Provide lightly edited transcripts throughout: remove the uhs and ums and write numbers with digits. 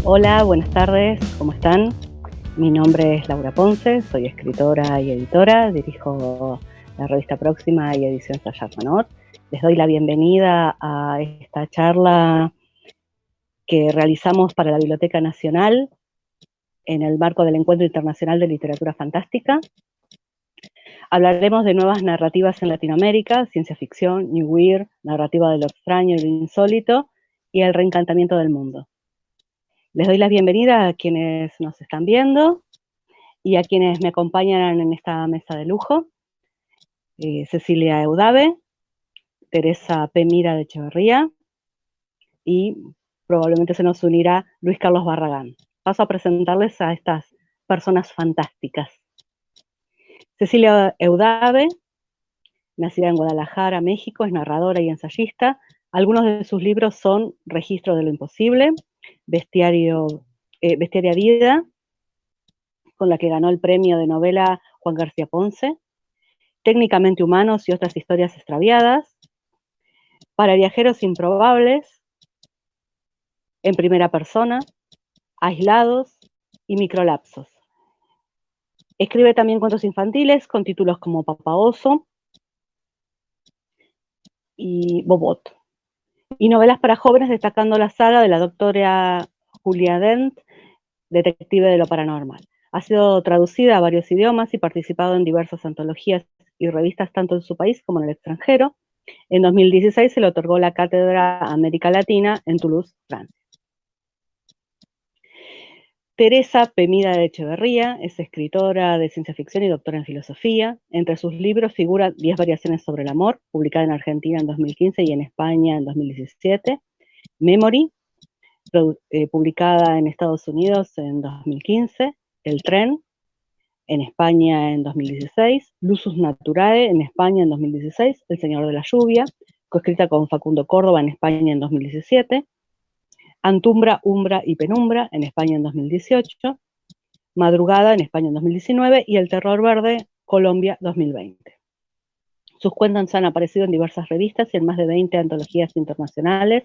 Hola, buenas tardes, ¿cómo están? Mi nombre es Laura Ponce, soy escritora y editora, dirijo la revista Próxima y edición Sayat-Manot. Les doy la bienvenida a esta charla que realizamos para la Biblioteca Nacional en el marco del Encuentro Internacional de Literatura Fantástica. Hablaremos de nuevas narrativas en Latinoamérica, ciencia ficción, New Weird, narrativa de lo extraño y lo insólito, y el reencantamiento del mundo. Les doy la bienvenida a quienes nos están viendo y a quienes me acompañan en esta mesa de lujo. Cecilia Eudave, Teresa P. Mira de Echeverría y probablemente se nos unirá Luis Carlos Barragán. Paso a presentarles a estas personas fantásticas. Cecilia Eudave, nacida en Guadalajara, México, es narradora y ensayista. Algunos de sus libros son Registro de lo Imposible, Bestiaria Vida, con la que ganó el premio de novela Juan García Ponce, Técnicamente Humanos y otras historias extraviadas, Para viajeros improbables, En primera persona, Aislados y Microlapsos. Escribe también cuentos infantiles con títulos como Papá Oso y Bobot, y novelas para jóvenes, destacando la saga de la doctora Julia Dent, Detective de lo Paranormal. Ha sido traducida a varios idiomas y participado en diversas antologías y revistas tanto en su país como en el extranjero. En 2016 se le otorgó la Cátedra América Latina en Toulouse, Francia. Teresa P. Mira de Echeverría es escritora de ciencia ficción y doctora en filosofía. Entre sus libros figura 10 variaciones sobre el amor, publicada en Argentina en 2015 y en España en 2017. Memory, publicada en Estados Unidos en 2015. El tren, en España en 2016. Lusus Naturae, en España en 2016. El Señor de la Lluvia, coescrita con Facundo Córdoba en España en 2017. Antumbra, Umbra y Penumbra, en España en 2018, Madrugada, en España en 2019, y El Terror Verde, Colombia, 2020. Sus cuentos han aparecido en diversas revistas y en más de 20 antologías internacionales.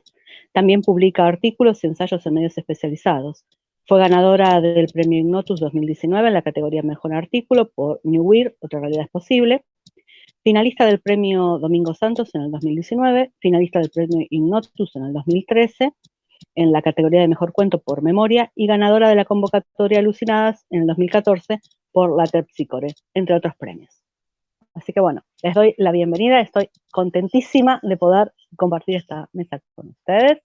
También publica artículos y ensayos en medios especializados. Fue ganadora del Premio Ignotus 2019 en la categoría Mejor Artículo por New Weird, Otra Realidad es Posible. Finalista del Premio Domingo Santos en el 2019, finalista del Premio Ignotus en el 2013, en la categoría de Mejor Cuento por Memoria, y ganadora de la convocatoria Alucinadas en el 2014 por la Terpsicore, entre otros premios. Así que bueno, les doy la bienvenida, estoy contentísima de poder compartir esta mesa con ustedes.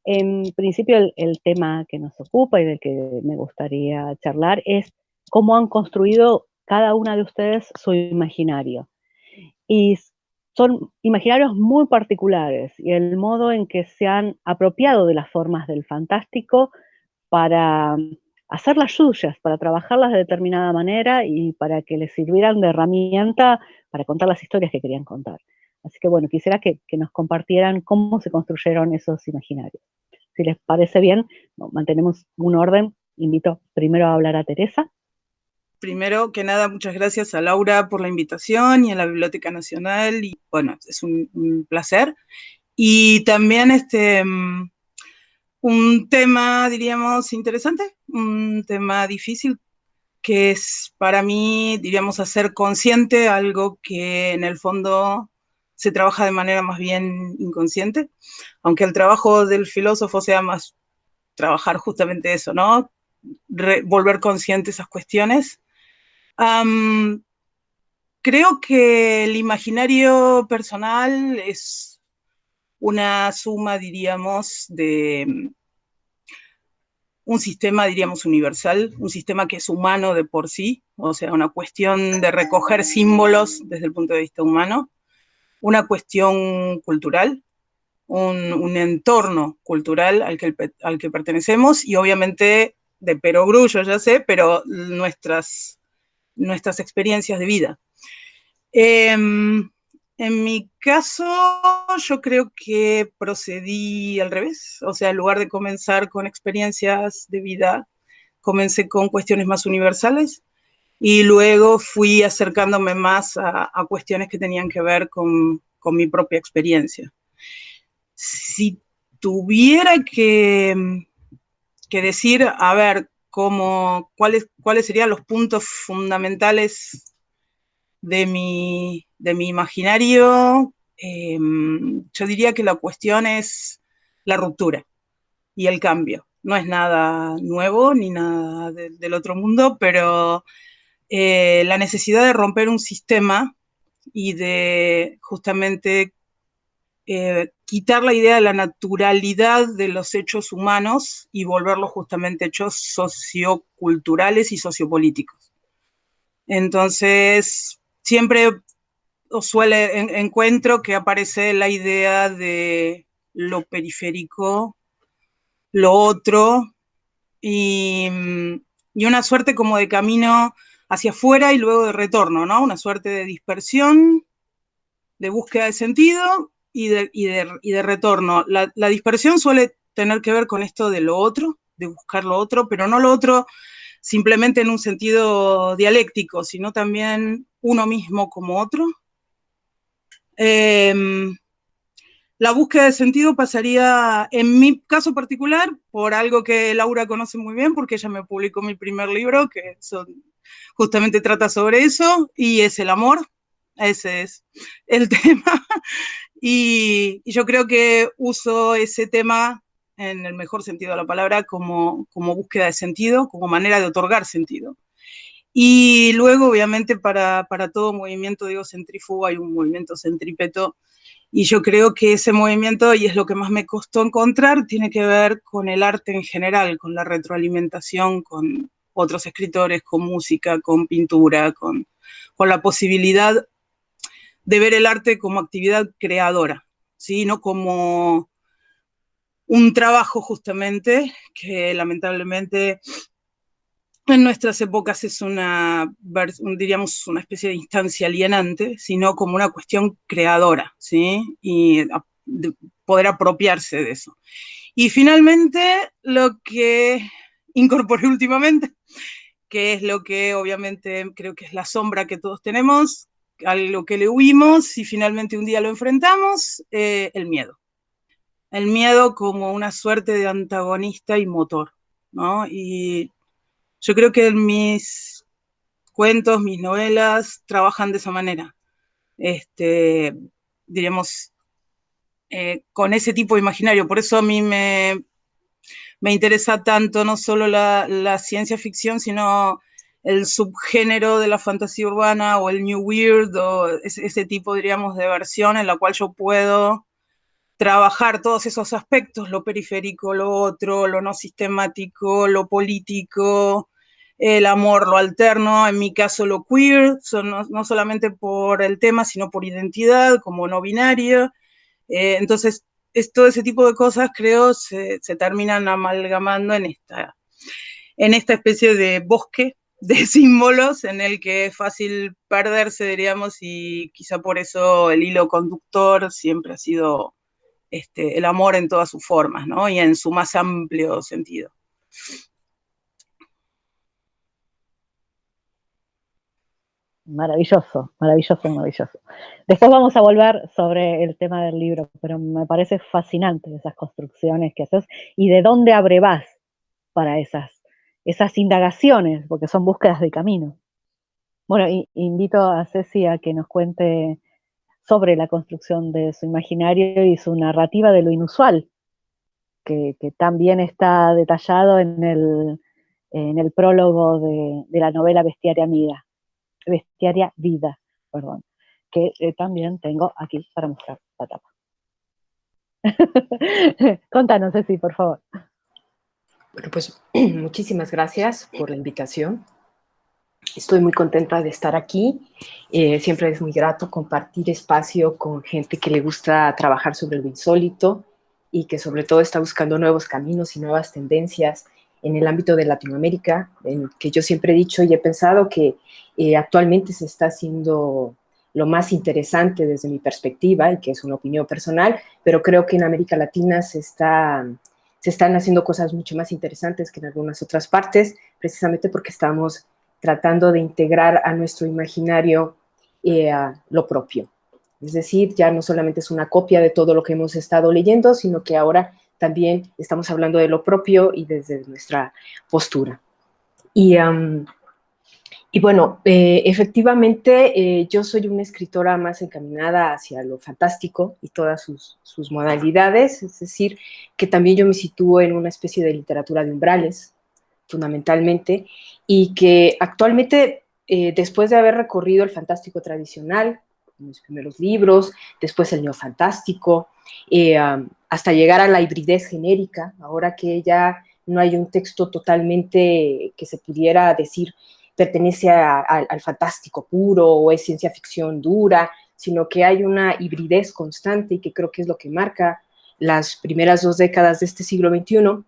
En principio el tema que nos ocupa y del que me gustaría charlar es cómo han construido cada una de ustedes su imaginario. Y son imaginarios muy particulares, y el modo en que se han apropiado de las formas del fantástico para hacerlas suyas, para trabajarlas de determinada manera y para que les sirvieran de herramienta para contar las historias que querían contar. Así que bueno, quisiera que nos compartieran cómo se construyeron esos imaginarios. Si les parece bien, mantenemos un orden. Invito primero a hablar a Teresa. Primero que nada, muchas gracias a Laura por la invitación y a la Biblioteca Nacional. Y bueno, es un placer. Y también un tema, diríamos, interesante, un tema difícil, que es para mí, diríamos, hacer consciente algo que en el fondo se trabaja de manera más bien inconsciente, aunque el trabajo del filósofo sea más trabajar justamente eso, ¿no? Volver consciente esas cuestiones. Creo que el imaginario personal es una suma, diríamos, de un sistema, diríamos, universal, un sistema que es humano de por sí, o sea, una cuestión de recoger símbolos desde el punto de vista humano, una cuestión cultural, un entorno cultural al que pertenecemos, y obviamente de perogrullo, ya sé, pero nuestras experiencias de vida. En mi caso, yo creo que procedí al revés, o sea, en lugar de comenzar con experiencias de vida, comencé con cuestiones más universales y luego fui acercándome más a cuestiones que tenían que ver con mi propia experiencia. Si tuviera que decir, a ver, cuáles serían los puntos fundamentales de mi imaginario. Yo diría que la cuestión es la ruptura y el cambio. No es nada nuevo ni nada del otro mundo, pero la necesidad de romper un sistema y de justamente quitar la idea de la naturalidad de los hechos humanos y volverlos justamente hechos socioculturales y sociopolíticos. Entonces, siempre encuentro que aparece la idea de lo periférico, lo otro, y una suerte como de camino hacia afuera y luego de retorno, ¿no? Una suerte de dispersión, de búsqueda de sentido y de retorno. La dispersión suele tener que ver con esto de lo otro, de buscar lo otro, pero no lo otro simplemente en un sentido dialéctico, sino también uno mismo como otro. La búsqueda de sentido pasaría, en mi caso particular, por algo que Laura conoce muy bien, porque ella me publicó mi primer libro, que justamente trata sobre eso, y es el amor. Ese es el tema. Y yo creo que uso ese tema, en el mejor sentido de la palabra, como búsqueda de sentido, como manera de otorgar sentido. Y luego, obviamente, para todo movimiento, digo, centrífugo, hay un movimiento centrípeto, y yo creo que ese movimiento, y es lo que más me costó encontrar, tiene que ver con el arte en general, con la retroalimentación, con otros escritores, con música, con pintura, con la posibilidad de ver el arte como actividad creadora, ¿sí? No como un trabajo justamente que lamentablemente en nuestras épocas es diríamos, una especie de instancia alienante, sino como una cuestión creadora, ¿sí? Y de poder apropiarse de eso. Y finalmente, lo que incorporé últimamente, que es lo que obviamente creo que es la sombra que todos tenemos, a lo que le huimos y finalmente un día lo enfrentamos, el miedo. El miedo como una suerte de antagonista y motor, ¿no? Y yo creo que mis cuentos, mis novelas, trabajan de esa manera. Diríamos, con ese tipo de imaginario. Por eso a mí me interesa tanto no solo la ciencia ficción, sino el subgénero de la fantasía urbana o el New Weird o ese tipo, diríamos, de versión en la cual yo puedo trabajar todos esos aspectos, lo periférico, lo otro, lo no sistemático, lo político, el amor, lo alterno, en mi caso lo queer, no solamente por el tema, sino por identidad, como no binario. Entonces, todo ese tipo de cosas, creo, se terminan amalgamando en esta especie de bosque de símbolos en el que es fácil perderse, diríamos, y quizá por eso el hilo conductor siempre ha sido el amor en todas sus formas, ¿no? Y en su más amplio sentido. Maravilloso, maravilloso, maravilloso. Después vamos a volver sobre el tema del libro, pero me parece fascinante esas construcciones que haces y de dónde abrevás para esas indagaciones, porque son búsquedas de camino. Bueno, invito a Ceci a que nos cuente sobre la construcción de su imaginario y su narrativa de lo inusual, que también está detallado en el prólogo de la novela Bestiaria Vida, perdón, que también tengo aquí para mostrar la tapa. Contanos, Ceci, por favor. Bueno, pues muchísimas gracias por la invitación. Estoy muy contenta de estar aquí. Siempre es muy grato compartir espacio con gente que le gusta trabajar sobre lo insólito y que sobre todo está buscando nuevos caminos y nuevas tendencias en el ámbito de Latinoamérica, en que yo siempre he dicho y he pensado que actualmente se está haciendo lo más interesante desde mi perspectiva, y que es una opinión personal, pero creo que en América Latina se están haciendo cosas mucho más interesantes que en algunas otras partes, precisamente porque estamos tratando de integrar a nuestro imaginario lo propio. Es decir, ya no solamente es una copia de todo lo que hemos estado leyendo, sino que ahora también estamos hablando de lo propio y desde nuestra postura. Y bueno, efectivamente, yo soy una escritora más encaminada hacia lo fantástico y todas sus modalidades, es decir, que también yo me sitúo en una especie de literatura de umbrales, fundamentalmente, y que actualmente, después de haber recorrido el fantástico tradicional, mis primeros libros, después el neofantástico, hasta llegar a la hibridez genérica, ahora que ya no hay un texto totalmente que se pudiera decir pertenece al fantástico puro o es ciencia ficción dura, sino que hay una hibridez constante y que creo que es lo que marca las primeras 2 décadas de este siglo XXI.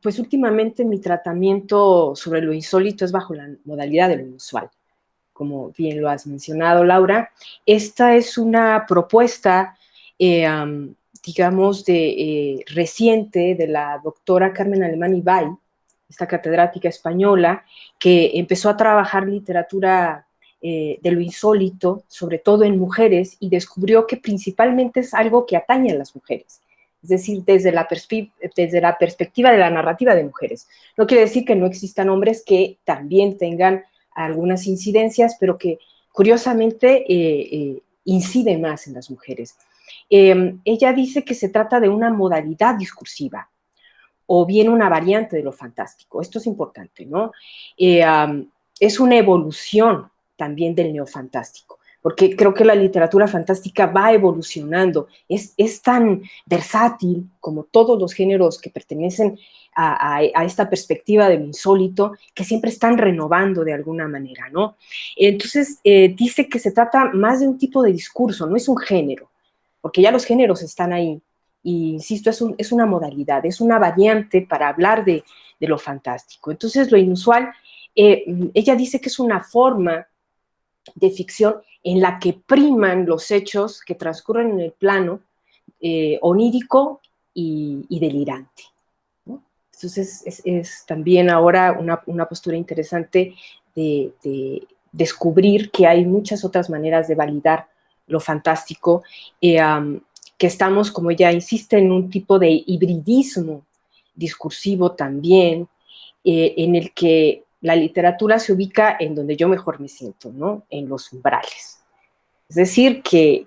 Pues últimamente mi tratamiento sobre lo insólito es bajo la modalidad de lo inusual, como bien lo has mencionado, Laura. Esta es una propuesta, digamos, reciente de la doctora Carmen Alemán Ibay, esta catedrática española, que empezó a trabajar literatura de lo insólito, sobre todo en mujeres, y descubrió que principalmente es algo que atañe a las mujeres, es decir, desde la perspectiva de la narrativa de mujeres. No quiere decir que no existan hombres que también tengan algunas incidencias, pero que curiosamente incide más en las mujeres. Ella dice que se trata de una modalidad discursiva, o bien una variante de lo fantástico. Esto es importante, ¿no? Es una evolución también del neofantástico, porque creo que la literatura fantástica va evolucionando, es tan versátil como todos los géneros que pertenecen a esta perspectiva del insólito, que siempre están renovando de alguna manera, ¿no? Entonces, dice que se trata más de un tipo de discurso, no es un género, porque ya los géneros están ahí, y insisto, es una modalidad, es una variante para hablar de lo fantástico. Entonces, lo inusual, ella dice que es una forma de ficción en la que priman los hechos que transcurren en el plano onírico y delirante, ¿no? Entonces, es también ahora una postura interesante de descubrir que hay muchas otras maneras de validar lo fantástico, que estamos, como ella insiste, en un tipo de hibridismo discursivo también, en el que la literatura se ubica en donde yo mejor me siento, ¿no? En los umbrales. Es decir, que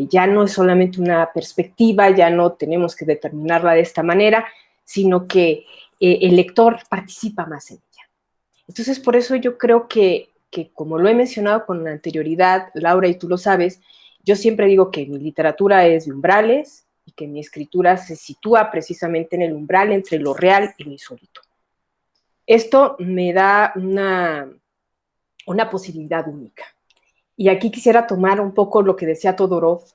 ya no es solamente una perspectiva, ya no tenemos que determinarla de esta manera, sino que el lector participa más en ella. Entonces, por eso yo creo que como lo he mencionado con anterioridad, Laura, y tú lo sabes, yo siempre digo que mi literatura es de umbrales y que mi escritura se sitúa precisamente en el umbral entre lo real y lo insólito. Esto me da una posibilidad única. Y aquí quisiera tomar un poco lo que decía Todorov,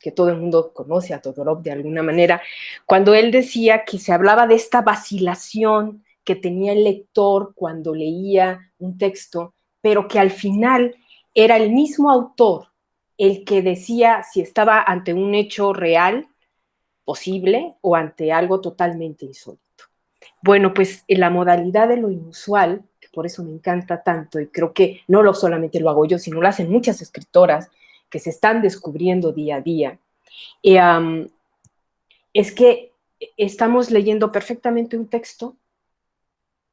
que todo el mundo conoce a Todorov de alguna manera, cuando él decía que se hablaba de esta vacilación que tenía el lector cuando leía un texto, pero que al final era el mismo autor el que decía si estaba ante un hecho real, posible, o ante algo totalmente insólito. Bueno, pues en la modalidad de lo inusual, que por eso me encanta tanto, y creo que no solamente lo hago yo, sino lo hacen muchas escritoras que se están descubriendo día a día, es que estamos leyendo perfectamente un texto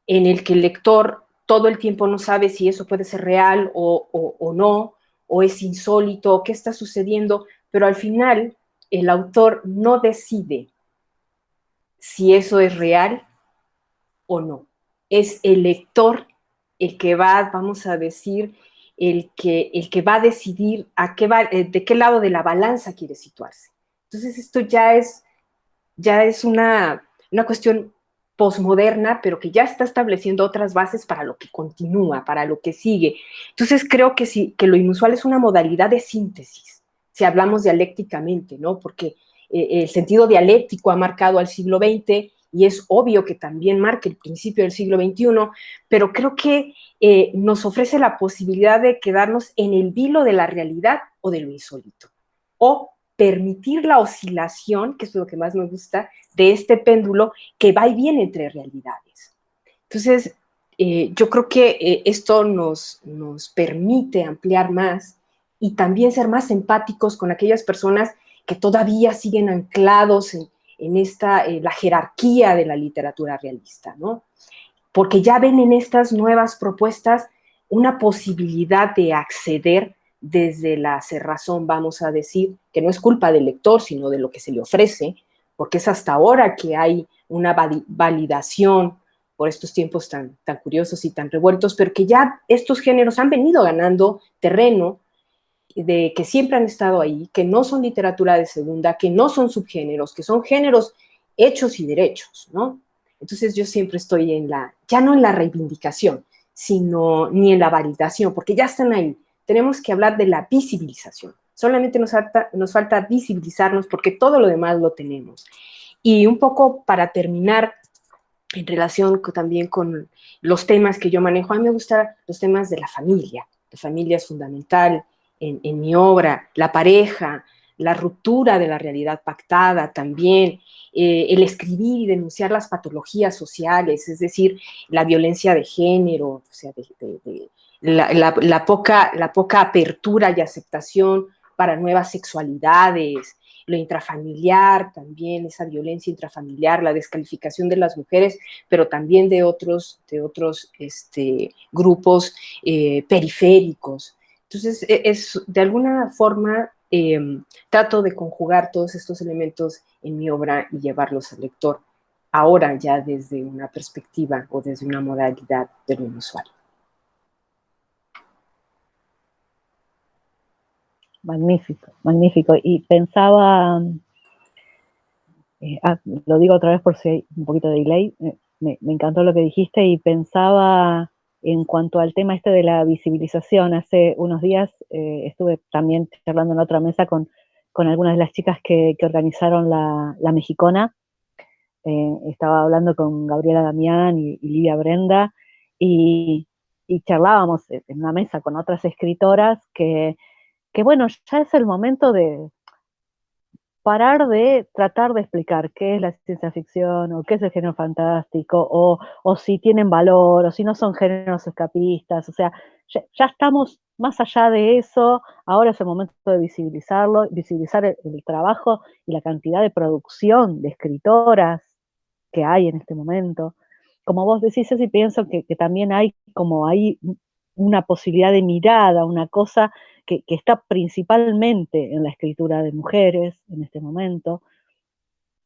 en el que el lector todo el tiempo no sabe si eso puede ser real o no, o es insólito, qué está sucediendo, pero al final el autor no decide si eso es real o no. Es el lector el que va, vamos a decir, el que va a decidir de qué lado de la balanza quiere situarse. Entonces esto ya es una cuestión posmoderna, pero que ya está estableciendo otras bases para lo que continúa, para lo que sigue. Entonces creo que sí, que lo inusual es una modalidad de síntesis, si hablamos dialécticamente, ¿no? Porque el sentido dialéctico ha marcado al siglo XX y es obvio que también marca el principio del siglo XXI, pero creo que nos ofrece la posibilidad de quedarnos en el vilo de la realidad o de lo insólito, o permitir la oscilación, que es lo que más me gusta, de este péndulo que va y viene entre realidades. Entonces, yo creo que esto nos permite ampliar más y también ser más empáticos con aquellas personas que todavía siguen anclados en esta, la jerarquía de la literatura realista, ¿no? Porque ya ven en estas nuevas propuestas una posibilidad de acceder desde la cerrazón, vamos a decir, que no es culpa del lector, sino de lo que se le ofrece, porque es hasta ahora que hay una validación por estos tiempos tan curiosos y tan revueltos, pero que ya estos géneros han venido ganando terreno, de que siempre han estado ahí, que no son literatura de segunda, que no son subgéneros, que son géneros hechos y derechos, ¿no? Entonces yo siempre estoy en ya no en la reivindicación, sino ni en la validación, porque ya están ahí. Tenemos que hablar de la visibilización. Solamente nos falta visibilizarnos porque todo lo demás lo tenemos. Y un poco para terminar, en relación también con los temas que yo manejo, a mí me gustan los temas de la familia. La familia es fundamental en mi obra, la pareja, la ruptura de la realidad pactada también, el escribir y denunciar las patologías sociales, es decir, la violencia de género, o sea, la poca apertura y aceptación para nuevas sexualidades, lo intrafamiliar también, esa violencia intrafamiliar, la descalificación de las mujeres, pero también de otros grupos periféricos. Entonces, de alguna forma trato de conjugar todos estos elementos en mi obra y llevarlos al lector, ahora ya desde una perspectiva o desde una modalidad de lo inusual. Magnífico, magnífico. Y pensaba, lo digo otra vez por si hay un poquito de delay, me encantó lo que dijiste y pensaba en cuanto al tema este de la visibilización. Hace unos días estuve también charlando en otra mesa con algunas de las chicas que organizaron la Mexicona. Estaba hablando con Gabriela Damián y Livia Brenda y charlábamos en una mesa con otras escritoras que bueno, ya es el momento de parar de tratar de explicar qué es la ciencia ficción o qué es el género fantástico o si tienen valor o si no son géneros escapistas, o sea, ya estamos más allá de eso, ahora es el momento de visibilizarlo, visibilizar el trabajo y la cantidad de producción de escritoras que hay en este momento. Como vos decís, Ceci, pienso que también hay como hay una posibilidad de mirada, una cosa que está principalmente en la escritura de mujeres en este momento,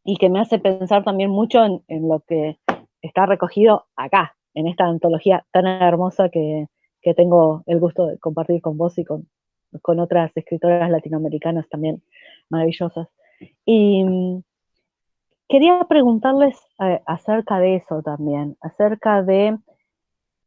y que me hace pensar también mucho en lo que está recogido acá, en esta antología tan hermosa que tengo el gusto de compartir con vos y con otras escritoras latinoamericanas también maravillosas. Y quería preguntarles acerca de eso también, acerca de,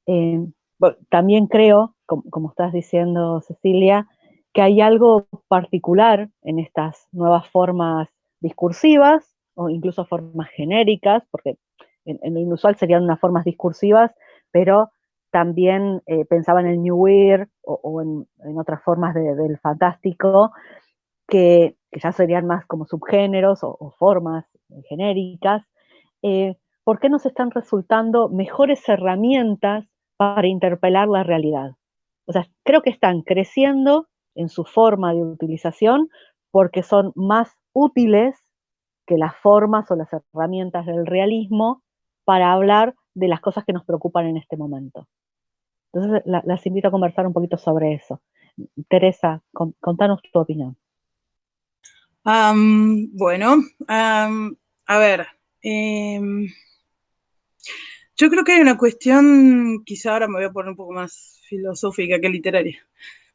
bueno, también creo, como estás diciendo, Cecilia, que hay algo particular en estas nuevas formas discursivas, o incluso formas genéricas, porque en lo inusual serían unas formas discursivas, pero también pensaba en el New Weird o en otras formas del fantástico, que ya serían más como subgéneros o formas genéricas. ¿Por qué nos están resultando mejores herramientas para interpelar la realidad? O sea, creo que están creciendo en su forma de utilización porque son más útiles que las formas o las herramientas del realismo para hablar de las cosas que nos preocupan en este momento. Entonces, las invito a conversar un poquito sobre eso. Teresa, contanos tu opinión. Bueno, a ver, yo creo que hay una cuestión, quizá ahora me voy a poner un poco más filosófica que literaria,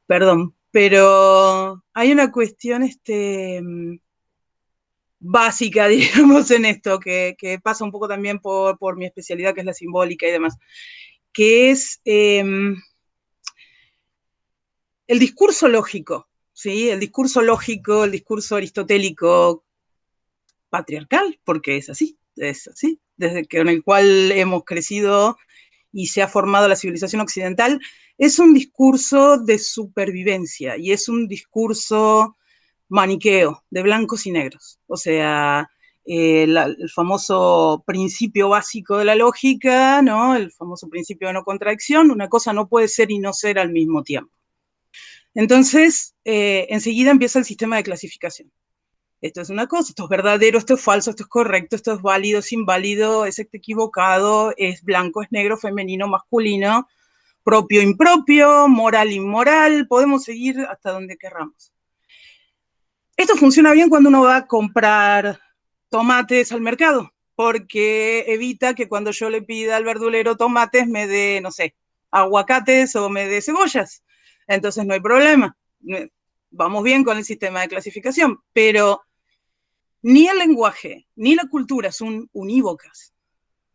perdón, pero hay una cuestión básica, digamos, en esto, que pasa un poco también por mi especialidad, que es la simbólica y demás, que es el discurso lógico, ¿sí? El discurso lógico, el discurso aristotélico patriarcal, porque es así, desde que en el cual hemos crecido y se ha formado la civilización occidental, es un discurso de supervivencia y es un discurso maniqueo, de blancos y negros. O sea, el famoso principio básico de la lógica, ¿no? El famoso principio de no contradicción, una cosa no puede ser y no ser al mismo tiempo. Entonces, enseguida empieza el sistema de clasificación. esto es una cosa, esto es verdadero, esto es falso, esto es correcto, esto es válido, es inválido, es equivocado, es blanco, es negro, femenino, masculino, propio, impropio, moral, inmoral, podemos seguir hasta donde querramos. Esto funciona bien cuando uno va a comprar tomates al mercado, porque evita que cuando yo le pida al verdulero tomates me dé, no sé, aguacates o me dé cebollas. Entonces no hay problema. Vamos bien con el sistema de clasificación, pero ni el lenguaje ni la cultura son unívocas.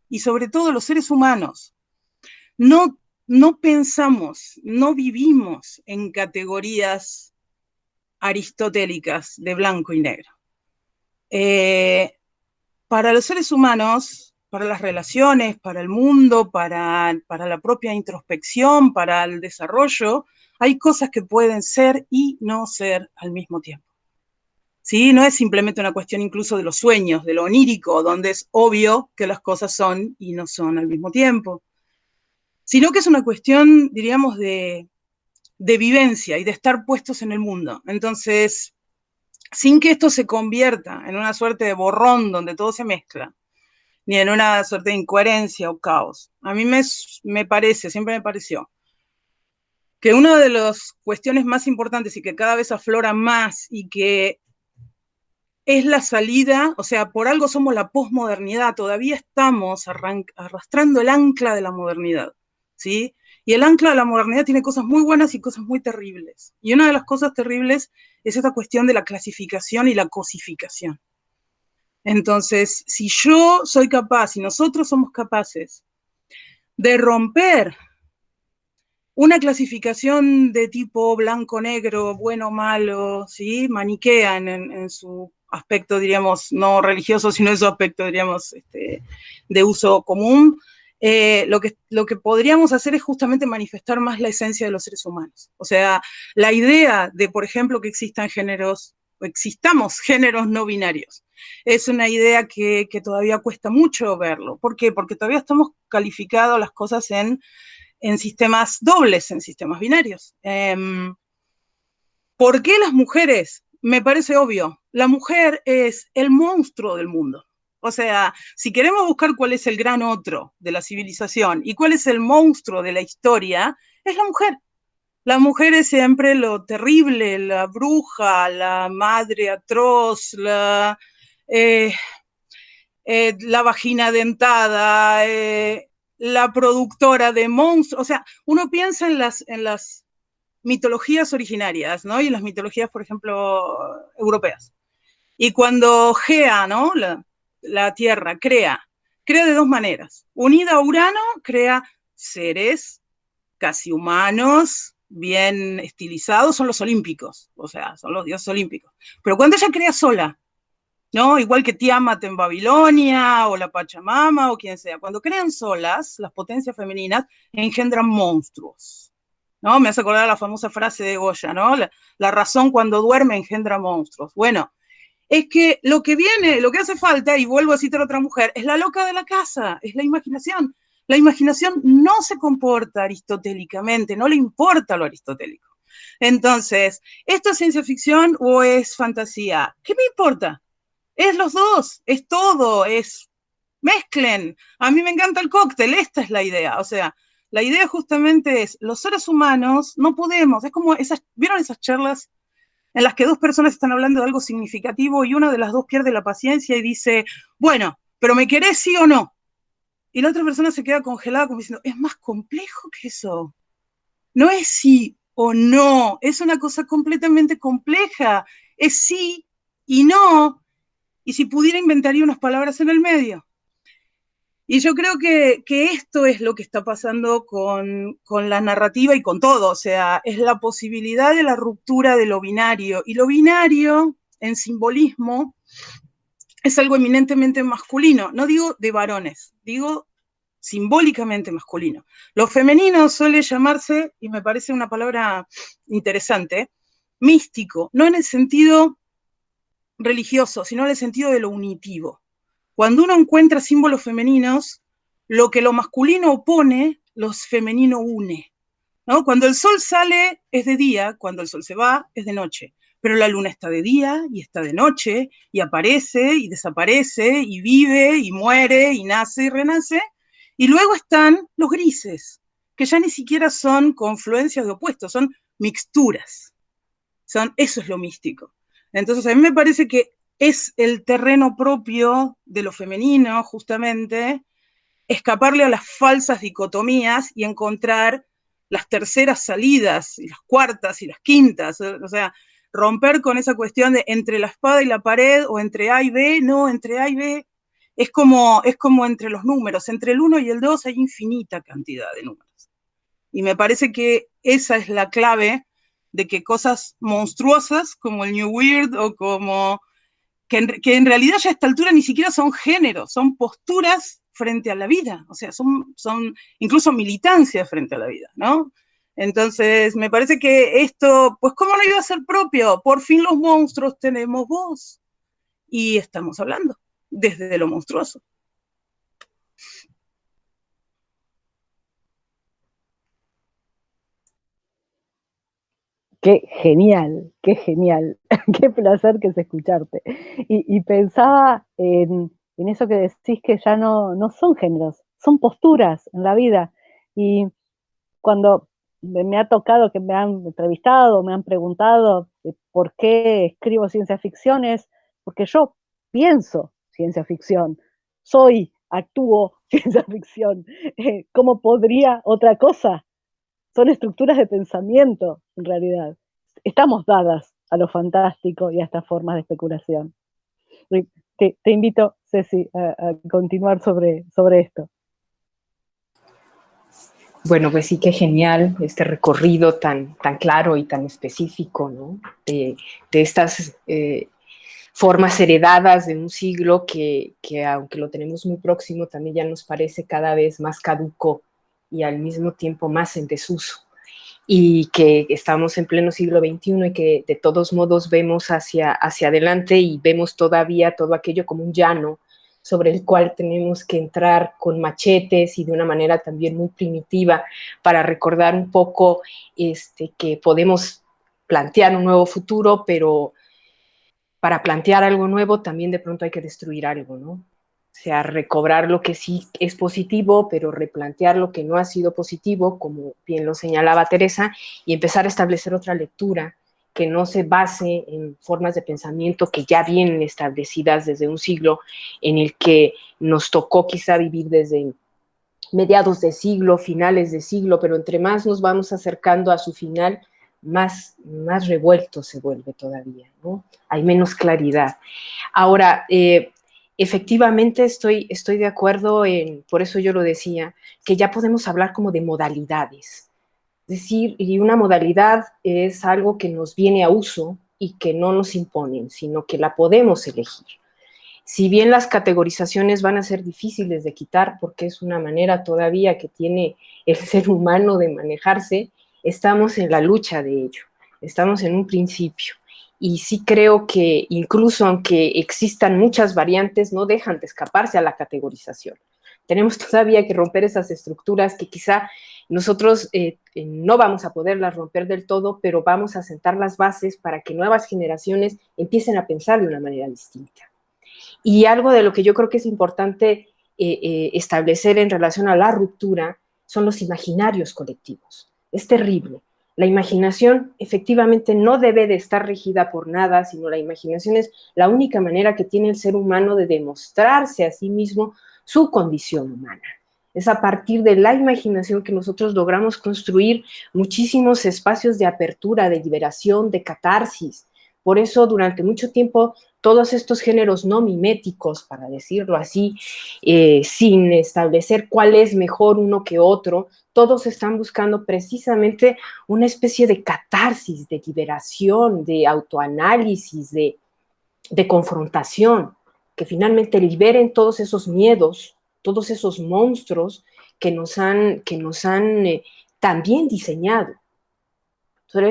Y sobre todo los seres humanos no pensamos, no vivimos en categorías aristotélicas de blanco y negro. Para los seres humanos, para las relaciones, para el mundo, para la propia introspección, para el desarrollo, hay cosas que pueden ser y no ser al mismo tiempo. ¿Sí? No es simplemente una cuestión incluso de los sueños, de lo onírico, donde es obvio que las cosas son y no son al mismo tiempo, sino que es una cuestión, diríamos, de vivencia y de estar puestos en el mundo. Entonces, sin que esto se convierta en una suerte de borrón donde todo se mezcla, ni en una suerte de incoherencia o caos. A mí me parece, siempre me pareció, que una de las cuestiones más importantes y que cada vez aflora más y que es la salida, o sea, por algo somos la posmodernidad, todavía estamos arrastrando el ancla de la modernidad, ¿sí? Y el ancla de la modernidad tiene cosas muy buenas y cosas muy terribles. Y una de las cosas terribles es esta cuestión de la clasificación y la cosificación. Entonces, si yo soy capaz, si nosotros somos capaces de romper una clasificación de tipo blanco-negro, bueno-malo, ¿sí? Maniquea en su aspecto, diríamos, no religioso, sino en su aspecto, diríamos, de uso común, lo que podríamos hacer es justamente manifestar más la esencia de los seres humanos. O sea, la idea de, por ejemplo, que existan géneros, o existamos géneros no binarios, es una idea que todavía cuesta mucho verlo. ¿Por qué? Porque todavía estamos calificados las cosas en sistemas dobles, en sistemas binarios. ¿Por qué las mujeres? Me parece obvio. La mujer es el monstruo del mundo. O sea, si queremos buscar cuál es el gran otro de la civilización y cuál es el monstruo de la historia, es la mujer. La mujer es siempre lo terrible, la bruja, la madre atroz, la vagina dentada, la productora de monstruos. O sea, uno piensa en las mitologías originarias, ¿no? Y en las mitologías, por ejemplo, europeas. Y cuando Gea, ¿no? La Tierra, crea de dos maneras. Unida a Urano, crea seres casi humanos, bien estilizados, son los olímpicos, o sea, son los dioses olímpicos. Pero cuando ella crea sola, ¿no? Igual que Tiamat en Babilonia, o la Pachamama, o quien sea, cuando crean solas, las potencias femeninas engendran monstruos, ¿no? Me hace acordar la famosa frase de Goya, ¿no? La razón cuando duerme engendra monstruos. Bueno, es que lo que viene, lo que hace falta, y vuelvo a citar a otra mujer, es la loca de la casa, es la imaginación. La imaginación no se comporta aristotélicamente, no le importa lo aristotélico. Entonces, ¿esto es ciencia ficción o es fantasía? ¿Qué me importa? Es los dos, es todo, es mezclen. A mí me encanta el cóctel, esta es la idea. O sea, la idea justamente es, los seres humanos no podemos, es como ¿vieron esas charlas en las que dos personas están hablando de algo significativo y una de las dos pierde la paciencia y dice, bueno, pero ¿me querés sí o no? Y la otra persona se queda congelada como diciendo, es más complejo que eso. No es sí o no, es una cosa completamente compleja. Es sí y no. Y si pudiera inventaría unas palabras en el medio. Y yo creo que esto es lo que está pasando con la narrativa y con todo, o sea, es la posibilidad de la ruptura de lo binario. Y lo binario, en simbolismo, es algo eminentemente masculino. No digo de varones, digo simbólicamente masculino. Lo femenino suele llamarse, y me parece una palabra interesante, místico, no en el sentido religioso, sino en el sentido de lo unitivo. Cuando uno encuentra símbolos femeninos, lo que lo masculino opone, lo femenino une, ¿no? Cuando el sol sale es de día, cuando el sol se va es de noche. pero la luna está de día y está de noche, y aparece y desaparece, y vive y muere, y nace y renace. Y luego están los grises, que ya ni siquiera son confluencias de opuestos, son mixturas. Eso es lo místico. Entonces a mí me parece que es el terreno propio de lo femenino, justamente, escaparle a las falsas dicotomías y encontrar las terceras salidas, y las cuartas y las quintas, o sea, romper con esa cuestión de entre la espada y la pared, o entre A y B. No, entre A y B es como entre los números, entre el 1 y el 2 hay infinita cantidad de números. Y me parece que esa es la clave de que cosas monstruosas como el New Weird, o como que en realidad ya a esta altura ni siquiera son géneros, son posturas frente a la vida, o sea, son incluso militancias frente a la vida, ¿no? Entonces, me parece que esto, pues, ¿cómo no iba a ser propio? Por fin los monstruos tenemos voz, y estamos hablando desde lo monstruoso. Qué genial, qué genial, qué placer que es escucharte. Y pensaba en eso que decís, que ya no son géneros, son posturas en la vida. Y cuando me ha tocado que me han entrevistado, me han preguntado por qué escribo ciencia ficción, es porque yo pienso ciencia ficción, actúo ciencia ficción. ¿Cómo podría otra cosa? Son estructuras de pensamiento, en realidad. Estamos dadas a lo fantástico y a estas formas de especulación. Te invito, Ceci, a continuar sobre esto. Bueno, pues sí, qué genial este recorrido tan claro y tan específico, ¿no? De estas formas heredadas de un siglo que aunque lo tenemos muy próximo, también ya nos parece cada vez más caduco y al mismo tiempo más en desuso. Y que estamos en pleno siglo XXI y que de todos modos vemos hacia adelante y vemos todavía todo aquello como un llano sobre el cual tenemos que entrar con machetes y de una manera también muy primitiva para recordar un poco que podemos plantear un nuevo futuro, pero para plantear algo nuevo también de pronto hay que destruir algo, ¿no? O sea, recobrar lo que sí es positivo, pero replantear lo que no ha sido positivo, como bien lo señalaba Teresa, y empezar a establecer otra lectura que no se base en formas de pensamiento que ya vienen establecidas desde un siglo en el que nos tocó quizá vivir desde mediados de siglo, finales de siglo, pero entre más nos vamos acercando a su final, más revuelto se vuelve todavía, ¿no? Hay menos claridad. Ahora, efectivamente estoy de acuerdo por eso yo lo decía, que ya podemos hablar como de modalidades. Es decir, y una modalidad es algo que nos viene a uso y que no nos imponen, sino que la podemos elegir. Si bien las categorizaciones van a ser difíciles de quitar, porque es una manera todavía que tiene el ser humano de manejarse, estamos en la lucha de ello, estamos en un principio. Y sí creo que incluso aunque existan muchas variantes, no dejan de escaparse a la categorización. Tenemos todavía que romper esas estructuras que quizá nosotros no vamos a poderlas romper del todo, pero vamos a sentar las bases para que nuevas generaciones empiecen a pensar de una manera distinta. Y algo de lo que yo creo que es importante establecer en relación a la ruptura son los imaginarios colectivos. Es terrible. La imaginación efectivamente no debe de estar regida por nada, sino la imaginación es la única manera que tiene el ser humano de demostrarse a sí mismo su condición humana. Es a partir de la imaginación que nosotros logramos construir muchísimos espacios de apertura, de liberación, de catarsis. Por eso, durante mucho tiempo, todos estos géneros no miméticos, para decirlo así, sin establecer cuál es mejor uno que otro, todos están buscando precisamente una especie de catarsis, de liberación, de autoanálisis, de confrontación, que finalmente liberen todos esos miedos, todos esos monstruos que nos han también diseñado.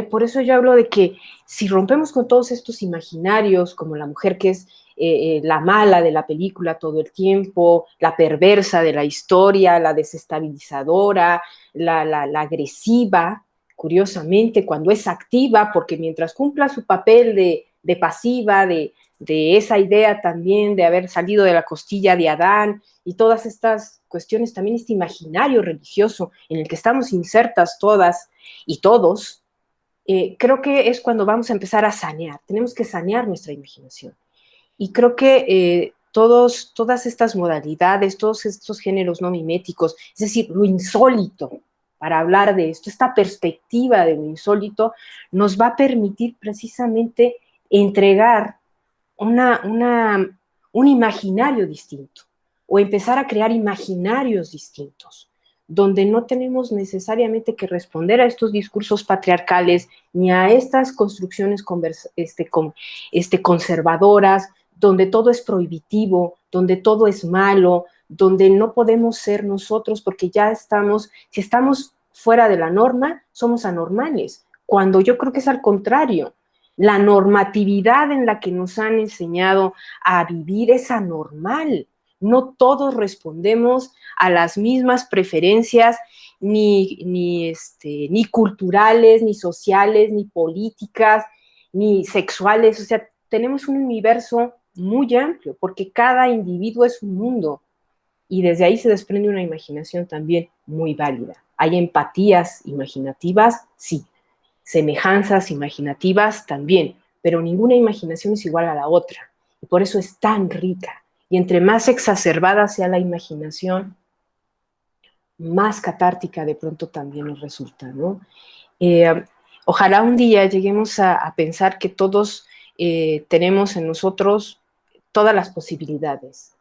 Por eso yo hablo de que si rompemos con todos estos imaginarios, como la mujer que es la mala de la película todo el tiempo, la perversa de la historia, la desestabilizadora, la agresiva, curiosamente, cuando es activa, porque mientras cumpla su papel de pasiva, de esa idea también de haber salido de la costilla de Adán y todas estas cuestiones, también este imaginario religioso en el que estamos insertas todas y todos, creo que es cuando vamos a empezar a sanear. Tenemos que sanear nuestra imaginación. Y creo que todas estas modalidades, todos estos géneros no miméticos, es decir, lo insólito, para hablar de esto, esta perspectiva de lo insólito, nos va a permitir precisamente entregar un imaginario distinto o empezar a crear imaginarios distintos, donde no tenemos necesariamente que responder a estos discursos patriarcales ni a estas construcciones conservadoras, donde todo es prohibitivo, donde todo es malo, donde no podemos ser nosotros porque ya estamos, si estamos fuera de la norma, somos anormales, cuando yo creo que es al contrario. La normatividad en la que nos han enseñado a vivir es anormal. No todos respondemos a las mismas preferencias ni culturales, ni sociales, ni políticas, ni sexuales. O sea, tenemos un universo muy amplio porque cada individuo es un mundo y desde ahí se desprende una imaginación también muy válida. ¿Hay empatías imaginativas? Sí. Semejanzas imaginativas también, pero ninguna imaginación es igual a la otra. Y por eso es tan rica. Y entre más exacerbada sea la imaginación, más catártica de pronto también nos resulta, ¿no? Ojalá un día lleguemos a pensar que todos tenemos en nosotros todas las posibilidades,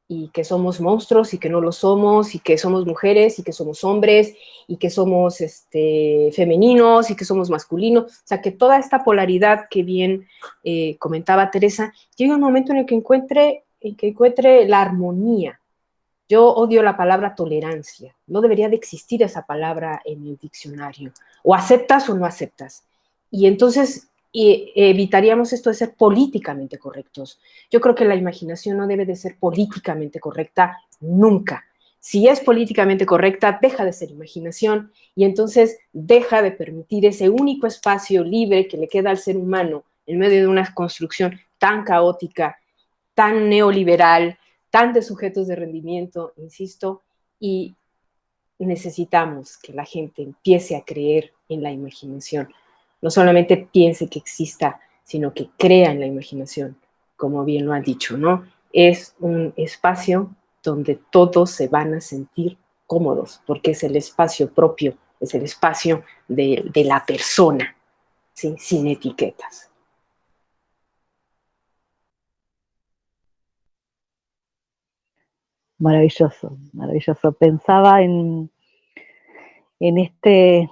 y que somos monstruos y que no lo somos, y que somos mujeres y que somos hombres, y que somos femeninos y que somos masculinos. O sea, que toda esta polaridad que bien comentaba Teresa, llega un momento en el que encuentre la armonía. Yo odio la palabra tolerancia. No debería de existir esa palabra en el diccionario. O aceptas o no aceptas. Y entonces evitaríamos esto de ser políticamente correctos. Yo creo que la imaginación no debe de ser políticamente correcta nunca. Si es políticamente correcta, deja de ser imaginación y entonces deja de permitir ese único espacio libre que le queda al ser humano en medio de una construcción tan caótica, tan neoliberal, tan de sujetos de rendimiento, insisto, y necesitamos que la gente empiece a creer en la imaginación. No solamente piense que exista, sino que crea en la imaginación, como bien lo han dicho, ¿no? Es un espacio donde todos se van a sentir cómodos, porque es el espacio propio, es el espacio de la persona, ¿sí? Sin etiquetas. Maravilloso, maravilloso. Pensaba en este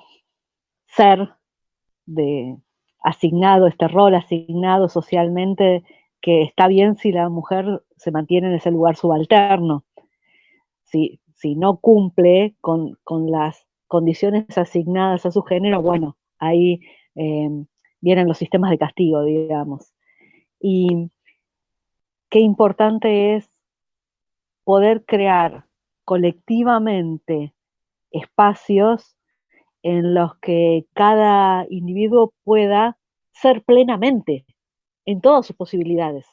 ser asignado, este rol asignado socialmente, que está bien si la mujer se mantiene en ese lugar subalterno. Si no cumple con las condiciones asignadas a su género, bueno, ahí vienen los sistemas de castigo, digamos. Y qué importante es poder crear colectivamente espacios en los que cada individuo pueda ser plenamente en todas sus posibilidades.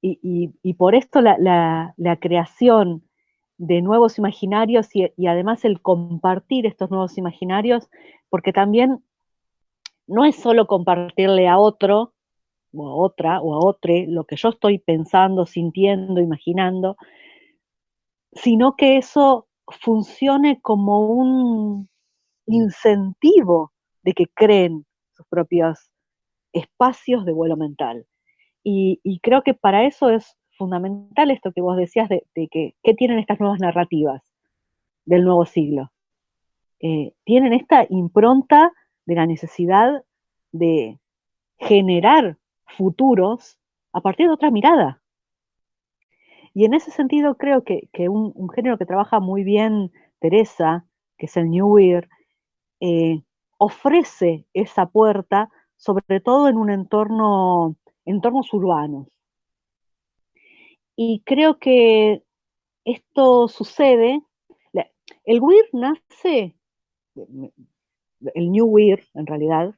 Y por esto la creación de nuevos imaginarios y además el compartir estos nuevos imaginarios, porque también no es solo compartirle a otro o a otra o a otro lo que yo estoy pensando, sintiendo, imaginando, sino que eso funcione como un incentivo de que creen sus propios espacios de vuelo mental. Y creo que para eso es fundamental esto que vos decías de que ¿qué tienen estas nuevas narrativas del nuevo siglo? Tienen esta impronta de la necesidad de generar futuros a partir de otra mirada. Y en ese sentido creo que un género que trabaja muy bien Teresa, que es el New Weird, ofrece esa puerta, sobre todo en un entornos urbanos. Y creo que esto sucede, el weird nace el New Weird, en realidad,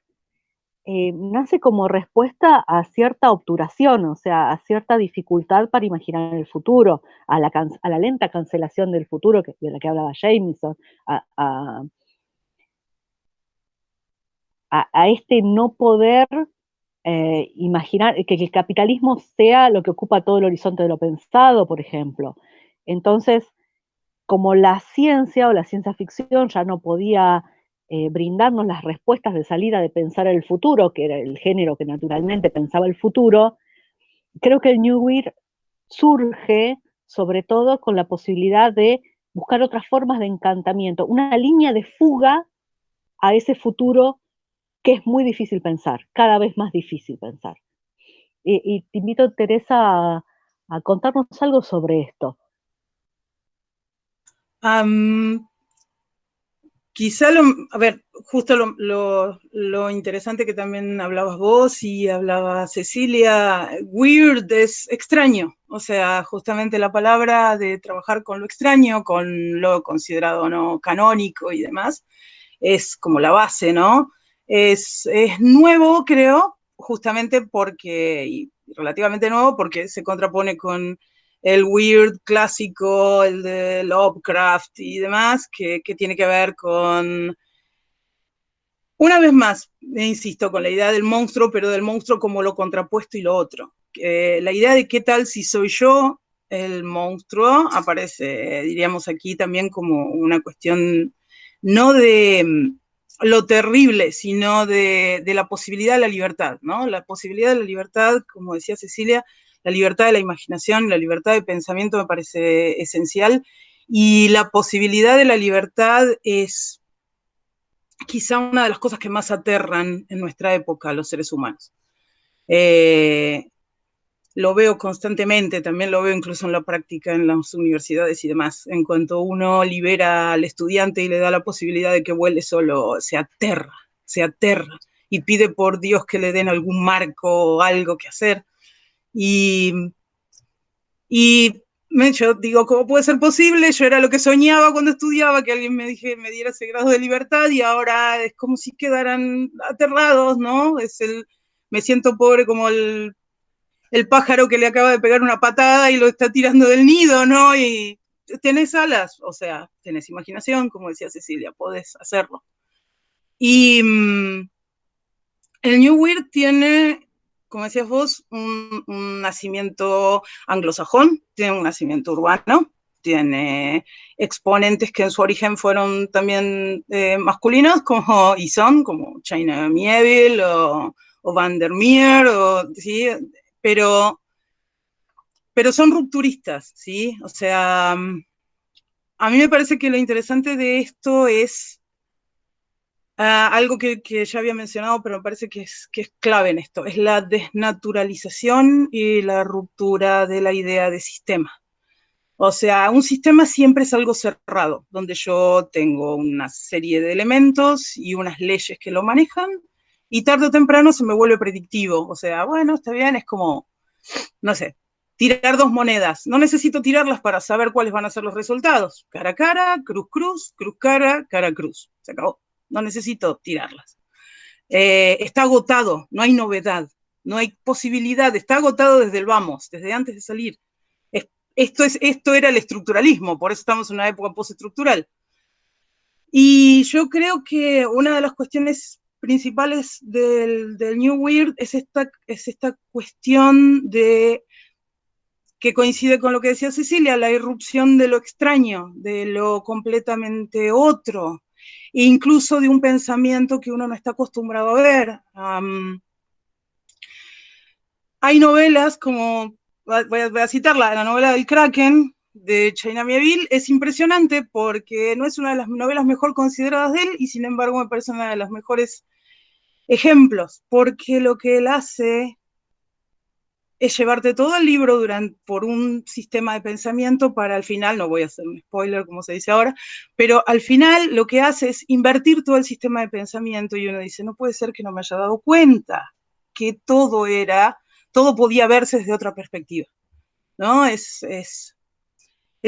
nace como respuesta a cierta obturación, o sea, a cierta dificultad para imaginar el futuro, a la lenta cancelación del futuro de la que hablaba Jameson, a este no poder imaginar que el capitalismo sea lo que ocupa todo el horizonte de lo pensado, por ejemplo. Entonces, como la ciencia o la ciencia ficción ya no podía brindarnos las respuestas de salida de pensar el futuro, que era el género que naturalmente pensaba el futuro, creo que el New Weird surge sobre todo con la posibilidad de buscar otras formas de encantamiento, una línea de fuga a ese futuro que es muy difícil pensar, cada vez más difícil pensar. Y te invito, Teresa, a contarnos algo sobre esto. Quizá, a ver, justo lo interesante que también hablabas vos y hablaba Cecilia, weird es extraño, o sea, justamente la palabra de trabajar con lo extraño, con lo considerado no canónico y demás, es como la base, ¿no? Es nuevo, creo, justamente porque, y relativamente nuevo, porque se contrapone con el weird clásico, el de Lovecraft y demás, que tiene que ver con, una vez más, insisto, con la idea del monstruo, pero del monstruo como lo contrapuesto y lo otro. La idea de qué tal si soy yo el monstruo aparece, diríamos aquí también como una cuestión no de lo terrible, sino de la posibilidad de la libertad, ¿no? La posibilidad de la libertad, como decía Cecilia, la libertad de la imaginación, la libertad de pensamiento me parece esencial, y la posibilidad de la libertad es quizá una de las cosas que más aterran en nuestra época a los seres humanos. Lo veo constantemente, también lo veo incluso en la práctica en las universidades y demás. En cuanto uno libera al estudiante y le da la posibilidad de que vuele solo, se aterra y pide por Dios que le den algún marco o algo que hacer. Y yo digo, ¿cómo puede ser posible? Yo era lo que soñaba cuando estudiaba, que alguien me diera ese grado de libertad, y ahora es como si quedaran aterrados, ¿no? Me siento pobre como el pájaro que le acaba de pegar una patada y lo está tirando del nido, ¿no? Y tenés alas, o sea, tenés imaginación, como decía Cecilia, podés hacerlo. Y el New Weird tiene, como decías vos, un nacimiento anglosajón, tiene un nacimiento urbano, tiene exponentes que en su origen fueron también masculinos, y son, como China Miéville o Van der Meer, ¿sí? Pero son rupturistas, ¿sí? O sea, a mí me parece que lo interesante de esto es algo que ya había mencionado, pero me parece que es clave en esto, es la desnaturalización y la ruptura de la idea de sistema. O sea, un sistema siempre es algo cerrado, donde yo tengo una serie de elementos y unas leyes que lo manejan, y tarde o temprano se me vuelve predictivo. O sea, bueno, está bien, es como, no sé, tirar dos monedas. No necesito tirarlas para saber cuáles van a ser los resultados. Cara a cara, cruz, cruz, cruz, cara, cruz. Se acabó. No necesito tirarlas. Está agotado, no hay novedad, no hay posibilidad, está agotado desde el vamos, desde antes de salir. Esto era el estructuralismo, por eso estamos en una época postestructural. Y yo creo que una de las cuestiones principales del New Weird es esta cuestión de, que coincide con lo que decía Cecilia, la irrupción de lo extraño, de lo completamente otro, e incluso de un pensamiento que uno no está acostumbrado a ver. Hay novelas como, voy a citarla, la novela del Kraken, de China Miéville, es impresionante porque no es una de las novelas mejor consideradas de él, y sin embargo me parece una de las mejores ejemplos, porque lo que él hace es llevarte todo el libro por un sistema de pensamiento para al final, no voy a hacer un spoiler como se dice ahora, pero al final lo que hace es invertir todo el sistema de pensamiento, y uno dice, no puede ser que no me haya dado cuenta que todo podía verse desde otra perspectiva, ¿no? Es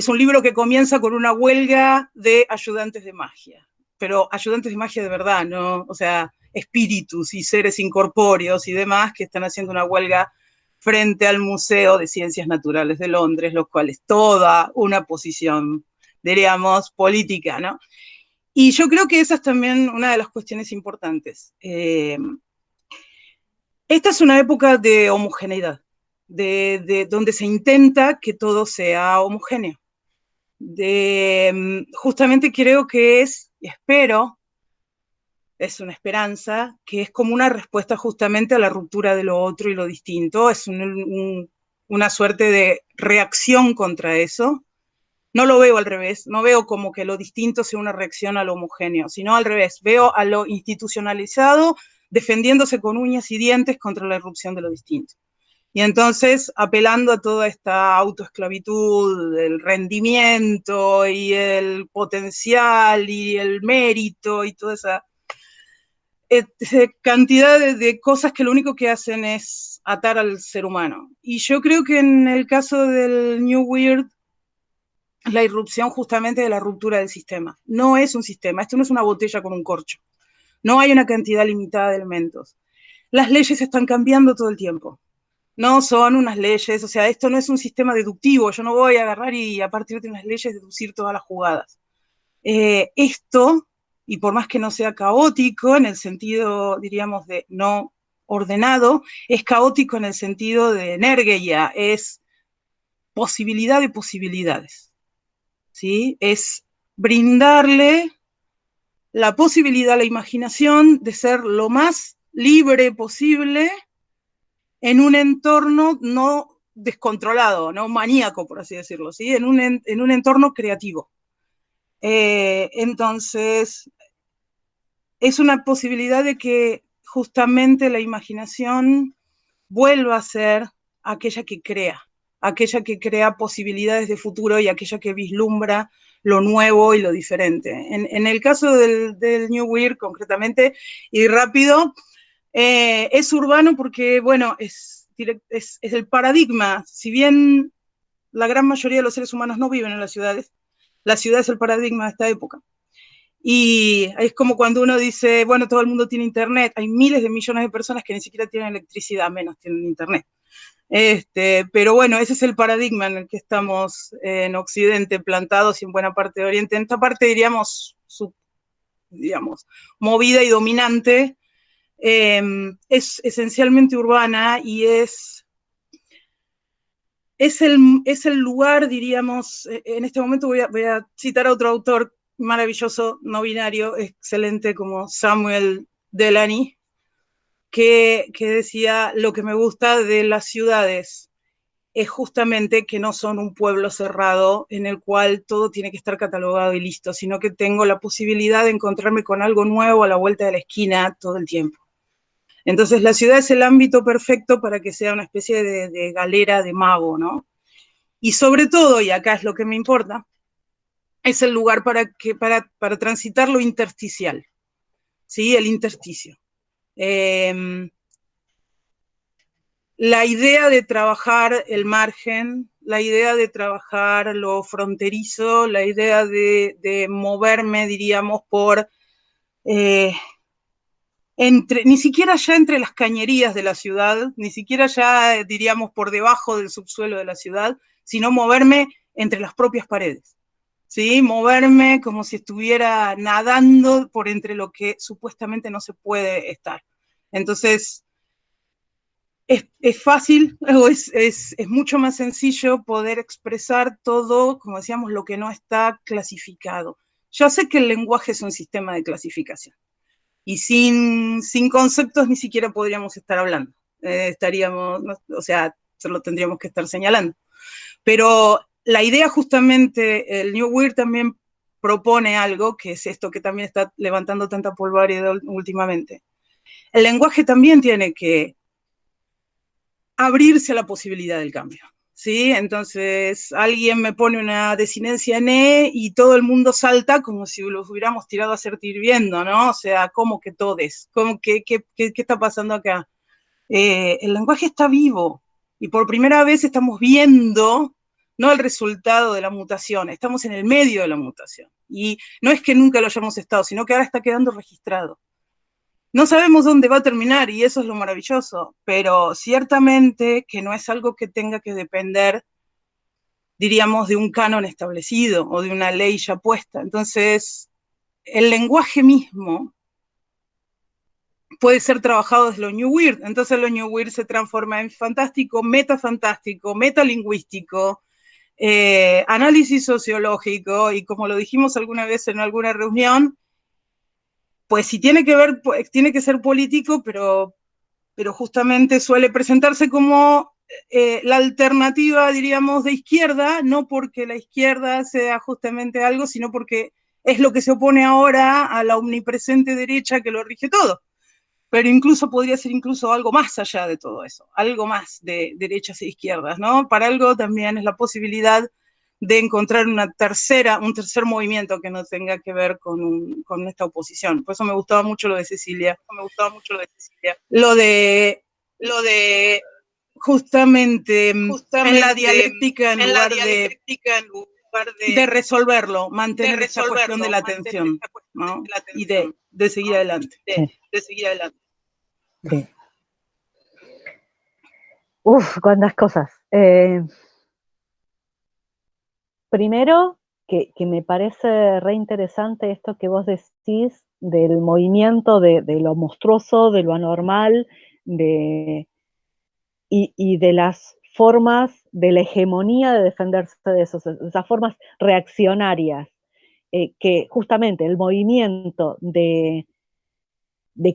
un libro que comienza con una huelga de ayudantes de magia, pero ayudantes de magia de verdad, ¿no? O sea, espíritus y seres incorpóreos y demás que están haciendo una huelga frente al Museo de Ciencias Naturales de Londres, lo cual es toda una posición, diríamos, política, ¿no? Y yo creo que esa es también una de las cuestiones importantes. Esta es una época de homogeneidad, donde se intenta que todo sea homogéneo. Justamente creo que es, y espero, es una esperanza, que es como una respuesta justamente a la ruptura de lo otro y lo distinto, es una suerte de reacción contra eso. No lo veo al revés, no veo como que lo distinto sea una reacción a lo homogéneo, sino al revés, veo a lo institucionalizado defendiéndose con uñas y dientes contra la irrupción de lo distinto. Y entonces, apelando a toda esta autoesclavitud, el rendimiento y el potencial y el mérito y toda esa cantidad de cosas que lo único que hacen es atar al ser humano. Y yo creo que en el caso del New Weird, la irrupción justamente de la ruptura del sistema. No es un sistema, esto no es una botella con un corcho. No hay una cantidad limitada de elementos. Las leyes están cambiando todo el tiempo. No son unas leyes, o sea, esto no es un sistema deductivo. Yo no voy a agarrar y a partir de unas leyes deducir todas las jugadas. Esto, y por más que no sea caótico en el sentido, diríamos, de no ordenado, es caótico en el sentido de energía, es posibilidad de posibilidades. ¿Sí? Es brindarle la posibilidad a la imaginación de ser lo más libre posible en un entorno no descontrolado, no maníaco, por así decirlo, ¿sí? En un entorno creativo. Entonces, es una posibilidad de que justamente la imaginación vuelva a ser aquella que crea posibilidades de futuro y aquella que vislumbra lo nuevo y lo diferente. En el caso del New Weird, concretamente, y rápido, es urbano porque, bueno, es el paradigma. Si bien la gran mayoría de los seres humanos no viven en las ciudades, la ciudad es el paradigma de esta época. Y es como cuando uno dice, bueno, todo el mundo tiene internet, hay miles de millones de personas que ni siquiera tienen electricidad, menos tienen internet. Pero bueno, ese es el paradigma en el que estamos en Occidente plantados y en buena parte de Oriente. En esta parte, diríamos, movida y dominante, es esencialmente urbana y es el lugar, diríamos, en este momento voy a citar a otro autor maravilloso, no binario, excelente, como Samuel Delany, que decía, lo que me gusta de las ciudades es justamente que no son un pueblo cerrado en el cual todo tiene que estar catalogado y listo, sino que tengo la posibilidad de encontrarme con algo nuevo a la vuelta de la esquina todo el tiempo. Entonces la ciudad es el ámbito perfecto para que sea una especie de galera de mago, ¿no? Y sobre todo, y acá es lo que me importa, es el lugar para transitar lo intersticial, ¿sí? El intersticio. La idea de trabajar el margen, la idea de trabajar lo fronterizo, la idea de moverme, diríamos, por ni siquiera ya entre las cañerías de la ciudad, ni siquiera ya, diríamos, por debajo del subsuelo de la ciudad, sino moverme entre las propias paredes, ¿sí? Moverme como si estuviera nadando por entre lo que supuestamente no se puede estar. Entonces, es fácil, o es mucho más sencillo poder expresar todo, como decíamos, lo que no está clasificado. Yo sé que el lenguaje es un sistema de clasificación, y sin conceptos ni siquiera podríamos estar hablando. Estaríamos, o sea, solo tendríamos que estar señalando. Pero la idea justamente, el New Weird también propone algo, que es esto que también está levantando tanta polvareda últimamente. El lenguaje también tiene que abrirse a la posibilidad del cambio, ¿sí? Entonces, alguien me pone una desinencia en E y todo el mundo salta como si los hubiéramos tirado a hacer hirviendo, ¿no? O sea, ¿cómo que todes? ¿Qué está pasando acá? El lenguaje está vivo y por primera vez estamos viendo no el resultado de la mutación, estamos en el medio de la mutación. Y no es que nunca lo hayamos estado, sino que ahora está quedando registrado. No sabemos dónde va a terminar y eso es lo maravilloso, pero ciertamente que no es algo que tenga que depender, diríamos, de un canon establecido o de una ley ya puesta. Entonces, el lenguaje mismo puede ser trabajado desde lo New Weird. Entonces lo New Weird se transforma en fantástico, metalingüístico, análisis sociológico, y como lo dijimos alguna vez en alguna reunión, pues si tiene que ver, tiene que ser político, pero justamente suele presentarse como la alternativa, diríamos, de izquierda, no porque la izquierda sea justamente algo, sino porque es lo que se opone ahora a la omnipresente derecha que lo rige todo. Pero incluso podría ser incluso algo más allá de todo eso, algo más de derechas e izquierdas, ¿no? Para algo también es la posibilidad de encontrar un tercer movimiento que no tenga que ver con esta oposición. Por eso me gustaba mucho lo de Cecilia. Lo de justamente en la dialéctica en lugar de resolverlo, mantener esa cuestión de la atención, ¿no? Y de seguir adelante. Sí. Uf, cuántas cosas. Primero, que me parece re interesante esto que vos decís del movimiento de lo monstruoso, de lo anormal, y de las formas de la hegemonía de defenderse de eso, esas formas reaccionarias, que justamente el movimiento de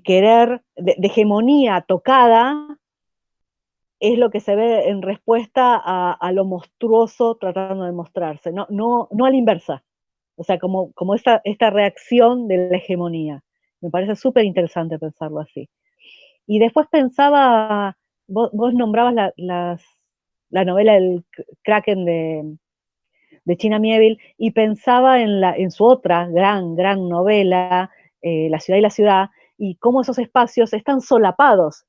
querer, de hegemonía tocada, es lo que se ve en respuesta a lo monstruoso tratando de mostrarse, no a la inversa. O sea, como esta reacción de la hegemonía. Me parece súper interesante pensarlo así. Y después pensaba, vos nombrabas la novela El Kraken de China Miéville, y pensaba en su otra gran novela, La ciudad y la ciudad, y cómo esos espacios están solapados.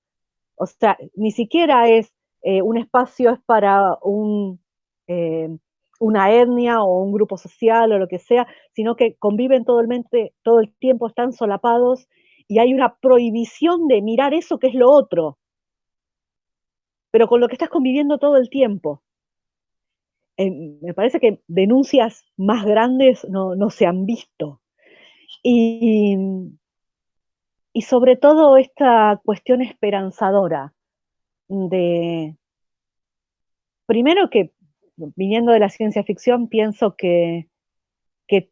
O sea, ni siquiera es un espacio es para una etnia o un grupo social o lo que sea, sino que conviven todo el tiempo, están solapados, y hay una prohibición de mirar eso que es lo otro, pero con lo que estás conviviendo todo el tiempo. Me parece que denuncias más grandes no se han visto. Y sobre todo esta cuestión esperanzadora de, primero, que viniendo de la ciencia ficción, pienso que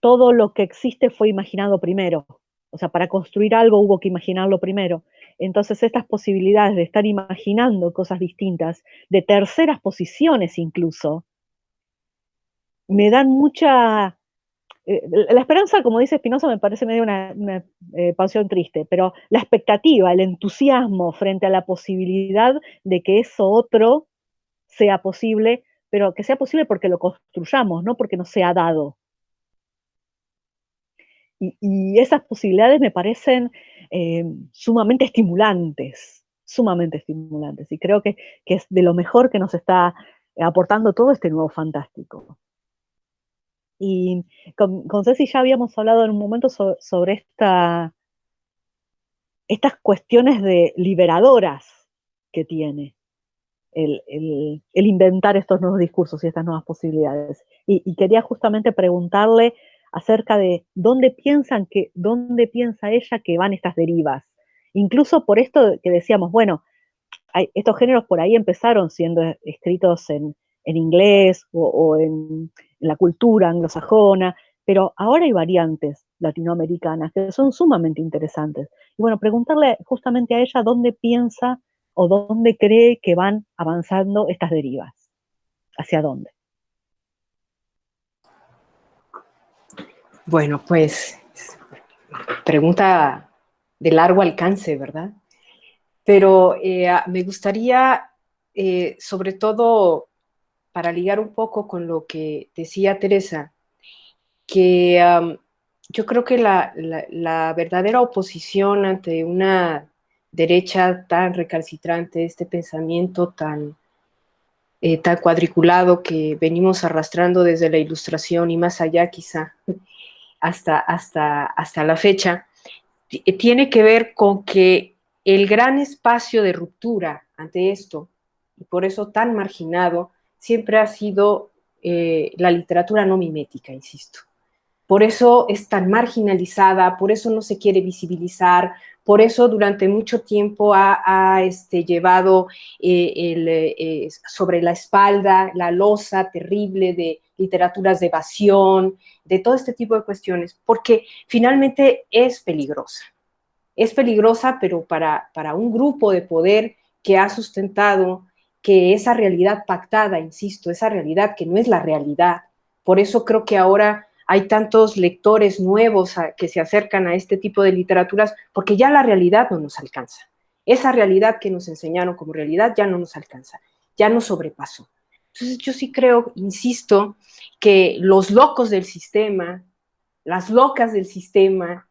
todo lo que existe fue imaginado primero. O sea, para construir algo hubo que imaginarlo primero. Entonces, estas posibilidades de estar imaginando cosas distintas, de terceras posiciones incluso, me dan mucha... la esperanza, como dice Spinoza, me parece medio una pasión triste, pero la expectativa, el entusiasmo frente a la posibilidad de que eso otro sea posible, pero que sea posible porque lo construyamos, no porque nos sea dado. Y esas posibilidades me parecen sumamente estimulantes, y creo que es de lo mejor que nos está aportando todo este nuevo fantástico. Y con Ceci ya habíamos hablado en un momento sobre estas cuestiones liberadoras que tiene el inventar estos nuevos discursos y estas nuevas posibilidades. Y quería justamente preguntarle acerca de dónde piensa ella que van estas derivas. Incluso por esto que decíamos, bueno, estos géneros por ahí empezaron siendo escritos en inglés o en la cultura anglosajona, pero ahora hay variantes latinoamericanas que son sumamente interesantes. Y bueno, preguntarle justamente a ella dónde piensa o dónde cree que van avanzando estas derivas. ¿Hacia dónde? Bueno, pues pregunta de largo alcance, ¿verdad? Pero me gustaría, sobre todo, para ligar un poco con lo que decía Teresa, que yo creo que la verdadera oposición ante una derecha tan recalcitrante, este pensamiento tan tan cuadriculado que venimos arrastrando desde la Ilustración y más allá quizá hasta la fecha, tiene que ver con que el gran espacio de ruptura ante esto, y por eso tan marginado, siempre ha sido la literatura no mimética, insisto. Por eso es tan marginalizada, por eso no se quiere visibilizar, por eso durante mucho tiempo ha llevado sobre la espalda la losa terrible de literaturas de evasión, de todo este tipo de cuestiones, porque finalmente es peligrosa. Es peligrosa, pero para un grupo de poder que ha sustentado que esa realidad pactada, insisto, esa realidad que no es la realidad. Por eso creo que ahora hay tantos lectores nuevos que se acercan a este tipo de literaturas, porque ya la realidad no nos alcanza. Esa realidad que nos enseñaron como realidad ya no nos alcanza, ya nos sobrepasó. Entonces yo sí creo, insisto, que los locos del sistema, las locas del sistema,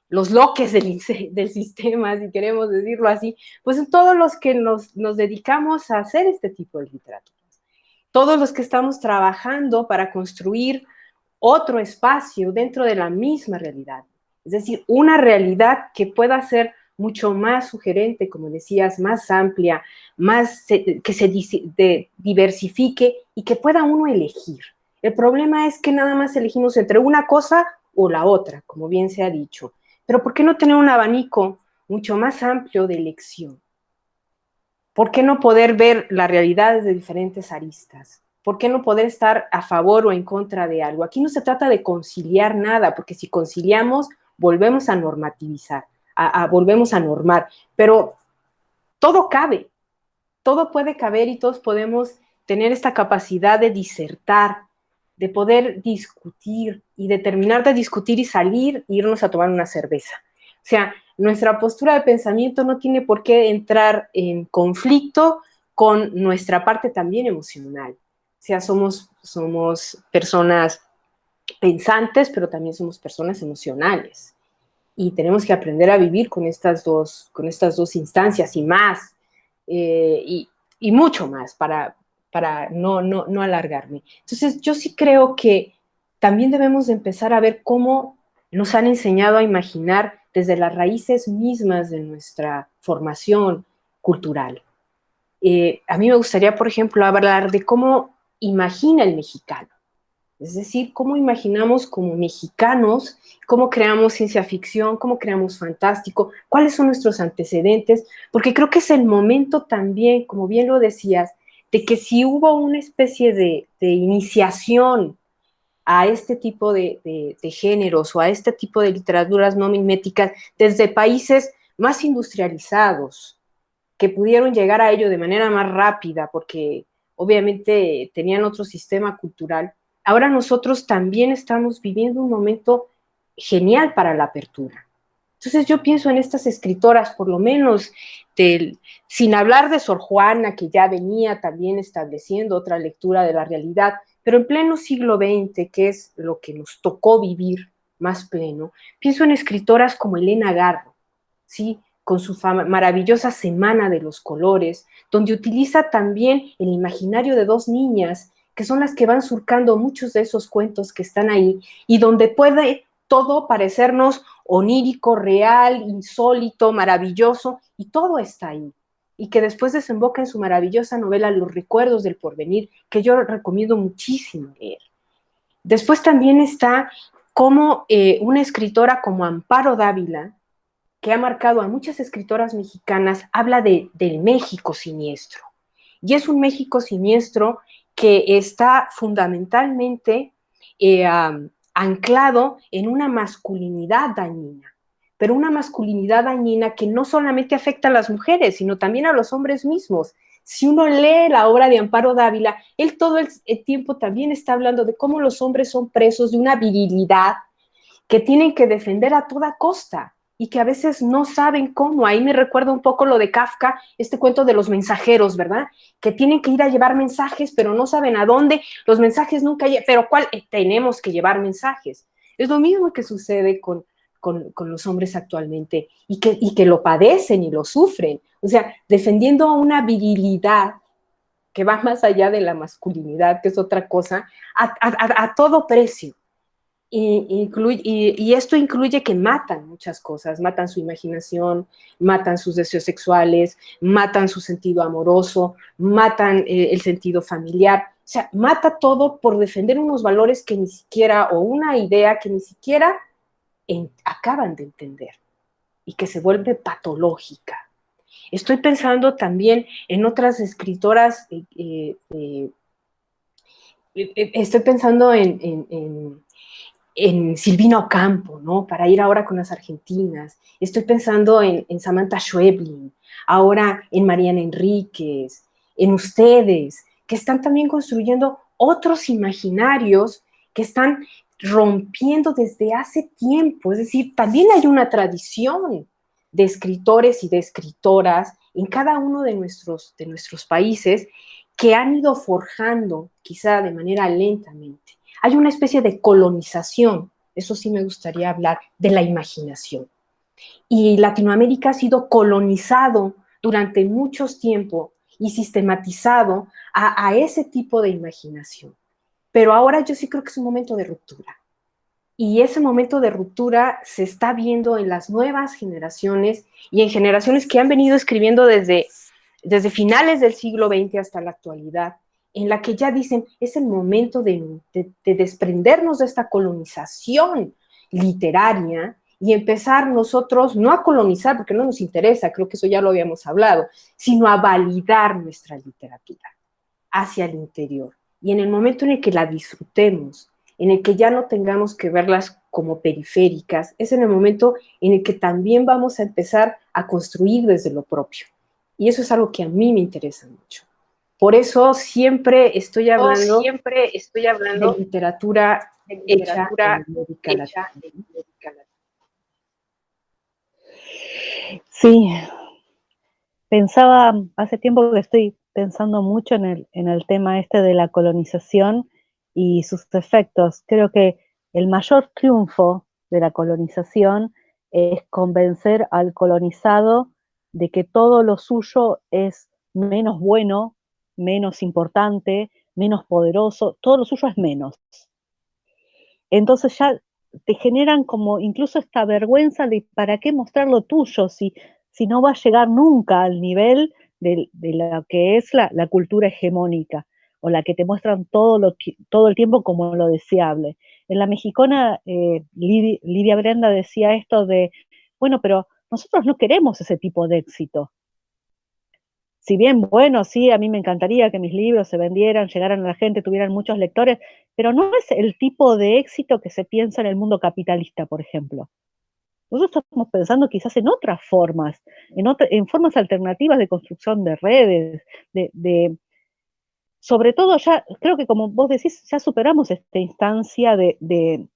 los loques del sistema, si queremos decirlo así, pues son todos los que nos dedicamos a hacer este tipo de literaturas. Todos los que estamos trabajando para construir otro espacio dentro de la misma realidad. Es decir, una realidad que pueda ser mucho más sugerente, como decías, más amplia, que se diversifique y que pueda uno elegir. El problema es que nada más elegimos entre una cosa o la otra, como bien se ha dicho. Pero ¿por qué no tener un abanico mucho más amplio de elección? ¿Por qué no poder ver la realidad desde diferentes aristas? ¿Por qué no poder estar a favor o en contra de algo? Aquí no se trata de conciliar nada, porque si conciliamos, volvemos a normativizar, volvemos a normar. Pero todo cabe, todo puede caber y todos podemos tener esta capacidad de disertar, de poder discutir y de terminar de discutir y salir e irnos a tomar una cerveza. O sea, nuestra postura de pensamiento no tiene por qué entrar en conflicto con nuestra parte también emocional. O sea, somos personas pensantes, pero también somos personas emocionales. Y tenemos que aprender a vivir con estas dos instancias y más, y mucho más para no alargarme. Entonces, yo sí creo que también debemos de empezar a ver cómo nos han enseñado a imaginar desde las raíces mismas de nuestra formación cultural. A mí me gustaría, por ejemplo, hablar de cómo imagina el mexicano. Es decir, cómo imaginamos como mexicanos, cómo creamos ciencia ficción, cómo creamos fantástico, cuáles son nuestros antecedentes, porque creo que es el momento también, como bien lo decías, de que si hubo una especie de iniciación a este tipo de géneros o a este tipo de literaturas no miméticas desde países más industrializados, que pudieron llegar a ello de manera más rápida, porque obviamente tenían otro sistema cultural. Ahora nosotros también estamos viviendo un momento genial para la apertura. Entonces yo pienso en estas escritoras, por lo menos, sin hablar de Sor Juana, que ya venía también estableciendo otra lectura de la realidad, pero en pleno siglo XX, que es lo que nos tocó vivir más pleno, pienso en escritoras como Elena Garro, ¿sí?, con su maravillosa Semana de los Colores, donde utiliza también el imaginario de dos niñas, que son las que van surcando muchos de esos cuentos que están ahí, y donde puede todo parecernos onírico, real, insólito, maravilloso, y todo está ahí. Y que después desemboca en su maravillosa novela Los Recuerdos del Porvenir, que yo recomiendo muchísimo leer. Después también está como una escritora como Amparo Dávila, que ha marcado a muchas escritoras mexicanas, habla del México siniestro. Y es un México siniestro que está fundamentalmente anclado en una masculinidad dañina, pero una masculinidad dañina que no solamente afecta a las mujeres, sino también a los hombres mismos. Si uno lee la obra de Amparo Dávila, él todo el tiempo también está hablando de cómo los hombres son presos de una virilidad que tienen que defender a toda costa y que a veces no saben cómo. Ahí me recuerda un poco lo de Kafka, este cuento de los mensajeros, ¿verdad? Que tienen que ir a llevar mensajes, pero no saben a dónde. Los mensajes nunca llegan, pero ¿cuál? Tenemos que llevar mensajes. Es lo mismo que sucede con los hombres actualmente y que lo padecen y lo sufren. O sea, defendiendo una virilidad que va más allá de la masculinidad, que es otra cosa, a todo precio. Y esto incluye que matan muchas cosas, matan su imaginación, matan sus deseos sexuales, matan su sentido amoroso, matan el sentido familiar, o sea, mata todo por defender unos valores que ni siquiera, o una idea que ni siquiera acaban de entender y que se vuelve patológica. Estoy pensando también en otras escritoras, estoy pensando en Silvina Ocampo, ¿no? Para ir ahora con las argentinas. Estoy pensando en Samantha Schweblin, ahora en Mariana Enríquez, en ustedes, que están también construyendo otros imaginarios que están rompiendo desde hace tiempo. Es decir, también hay una tradición de escritores y de escritoras en cada uno de nuestros países que han ido forjando, quizá de manera lentamente. Hay una especie de colonización, eso sí me gustaría hablar, de la imaginación. Y Latinoamérica ha sido colonizado durante muchos tiempos y sistematizado a ese tipo de imaginación. Pero ahora yo sí creo que es un momento de ruptura. Y ese momento de ruptura se está viendo en las nuevas generaciones y en generaciones que han venido escribiendo desde finales del siglo XX hasta la actualidad, en la que ya dicen, es el momento de desprendernos de esta colonización literaria y empezar nosotros, no a colonizar, porque no nos interesa, creo que eso ya lo habíamos hablado, sino a validar nuestra literatura hacia el interior. Y en el momento en el que la disfrutemos, en el que ya no tengamos que verlas como periféricas, es en el momento en el que también vamos a empezar a construir desde lo propio. Y eso es algo que a mí me interesa mucho. Por eso siempre estoy hablando de literatura hecha en América Latina. Sí, pensaba, hace tiempo que estoy pensando mucho en el tema este de la colonización y sus efectos. Creo que el mayor triunfo de la colonización es convencer al colonizado de que todo lo suyo es menos bueno, menos importante, menos poderoso, todo lo suyo es menos. Entonces ya te generan como incluso esta vergüenza de ¿para qué mostrar lo tuyo si no va a llegar nunca al nivel de lo que es la cultura hegemónica, o la que te muestran todo el tiempo como lo deseable? En La Mexicana, Lidia Brenda decía esto de, bueno, pero nosotros no queremos ese tipo de éxito. Si bien, bueno, sí, a mí me encantaría que mis libros se vendieran, llegaran a la gente, tuvieran muchos lectores, pero no es el tipo de éxito que se piensa en el mundo capitalista, por ejemplo. Nosotros estamos pensando quizás en otras formas, en formas alternativas de construcción de redes, sobre todo ya, creo que como vos decís, ya superamos esta instancia de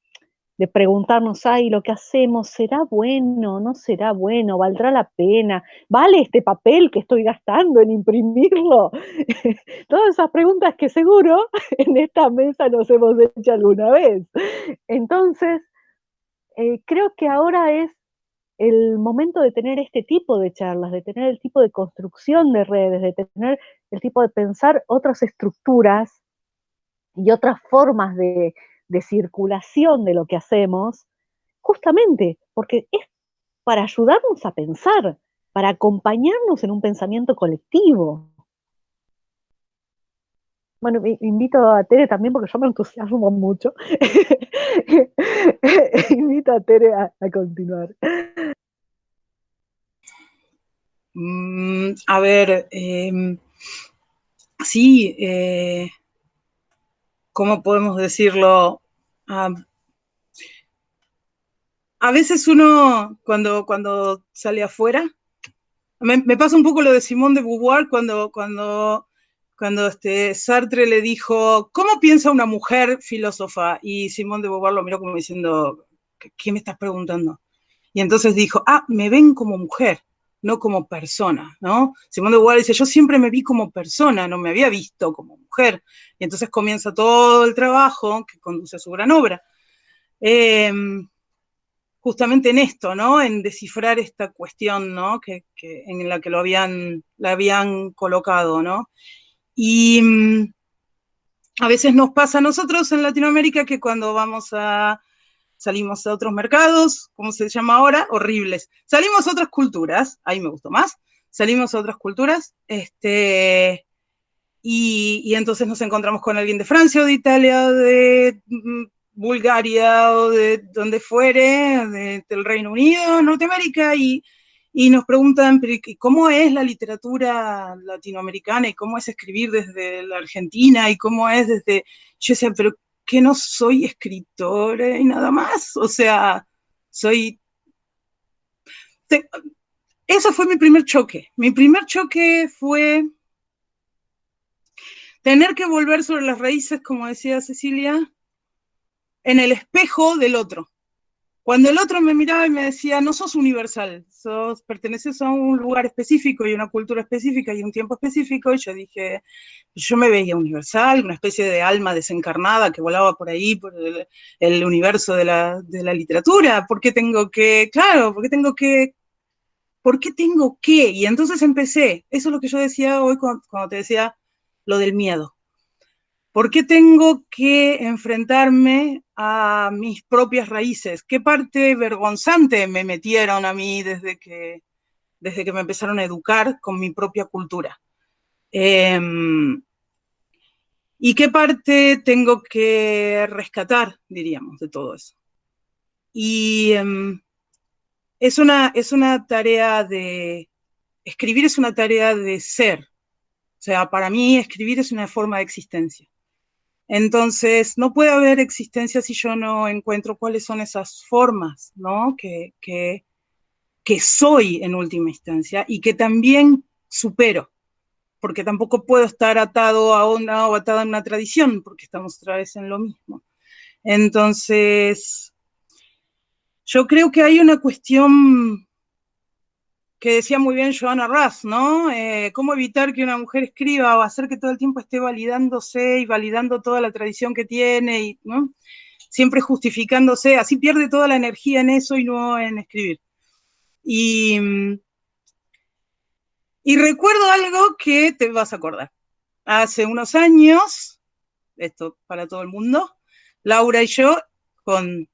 preguntarnos, ay, lo que hacemos, ¿será bueno? ¿No será bueno? ¿Valdrá la pena? ¿Vale este papel que estoy gastando en imprimirlo? Todas esas preguntas que seguro en esta mesa nos hemos hecho alguna vez. Entonces, creo que ahora es el momento de tener este tipo de charlas, de tener el tipo de construcción de redes, de tener el tipo de pensar otras estructuras y otras formas de circulación de lo que hacemos, justamente porque es para ayudarnos a pensar, para acompañarnos en un pensamiento colectivo. Bueno, invito a Tere también, porque yo me entusiasmo mucho. Invito a Tere a continuar. A ver, sí, ¿cómo podemos decirlo? A veces uno, cuando sale afuera, me pasa un poco lo de Simone de Beauvoir cuando Sartre le dijo, ¿cómo piensa una mujer filósofa? Y Simone de Beauvoir lo miró como diciendo, ¿qué me estás preguntando? Y entonces dijo, me ven como mujer, no como persona, ¿no? Simone de Beauvoir dice, yo siempre me vi como persona, no me había visto como mujer. Y entonces comienza todo el trabajo que conduce a su gran obra. Justamente en esto, ¿no? En descifrar esta cuestión, ¿no? En la que la habían colocado, ¿no? Y a veces nos pasa a nosotros en Latinoamérica que cuando salimos a otros mercados, ¿cómo se llama ahora? Horribles. Salimos a otras culturas, ahí me gustó más, salimos a otras culturas, y entonces nos encontramos con alguien de Francia o de Italia o de Bulgaria o de donde fuere, del Reino Unido, Norteamérica, y nos preguntan, ¿cómo es la literatura latinoamericana y cómo es escribir desde la Argentina y cómo es desde... Yo decía, pero que no soy escritora y nada más, o sea, eso fue mi primer choque. Mi primer choque fue tener que volver sobre las raíces, como decía Cecilia, en el espejo del otro. Cuando el otro me miraba y me decía, no sos universal, perteneces a un lugar específico y una cultura específica y un tiempo específico, y yo dije, yo me veía universal, una especie de alma desencarnada que volaba por ahí, por el universo de la literatura. ¿Por qué tengo que? Claro, ¿por qué tengo que? ¿Por qué tengo que? Y entonces empecé, eso es lo que yo decía hoy cuando te decía lo del miedo. ¿Por qué tengo que enfrentarme a mis propias raíces? ¿Qué parte vergonzante me metieron a mí desde que me empezaron a educar con mi propia cultura? ¿Y qué parte tengo que rescatar, diríamos, de todo eso? Y es una tarea de... Escribir es una tarea de ser. O sea, para mí escribir es una forma de existencia. Entonces, no puede haber existencia si yo no encuentro cuáles son esas formas, ¿no? Que soy en última instancia y que también supero, porque tampoco puedo estar atado a una o atado a una tradición, porque estamos otra vez en lo mismo. Entonces, yo creo que hay una cuestión que decía muy bien Joanna Russ, ¿no? ¿Cómo evitar que una mujer escriba o hacer que todo el tiempo esté validándose y validando toda la tradición que tiene, y, ¿no? Siempre justificándose, así pierde toda la energía en eso y no en escribir. Y recuerdo algo que te vas a acordar. Hace unos años, esto para todo el mundo, Laura y yo, con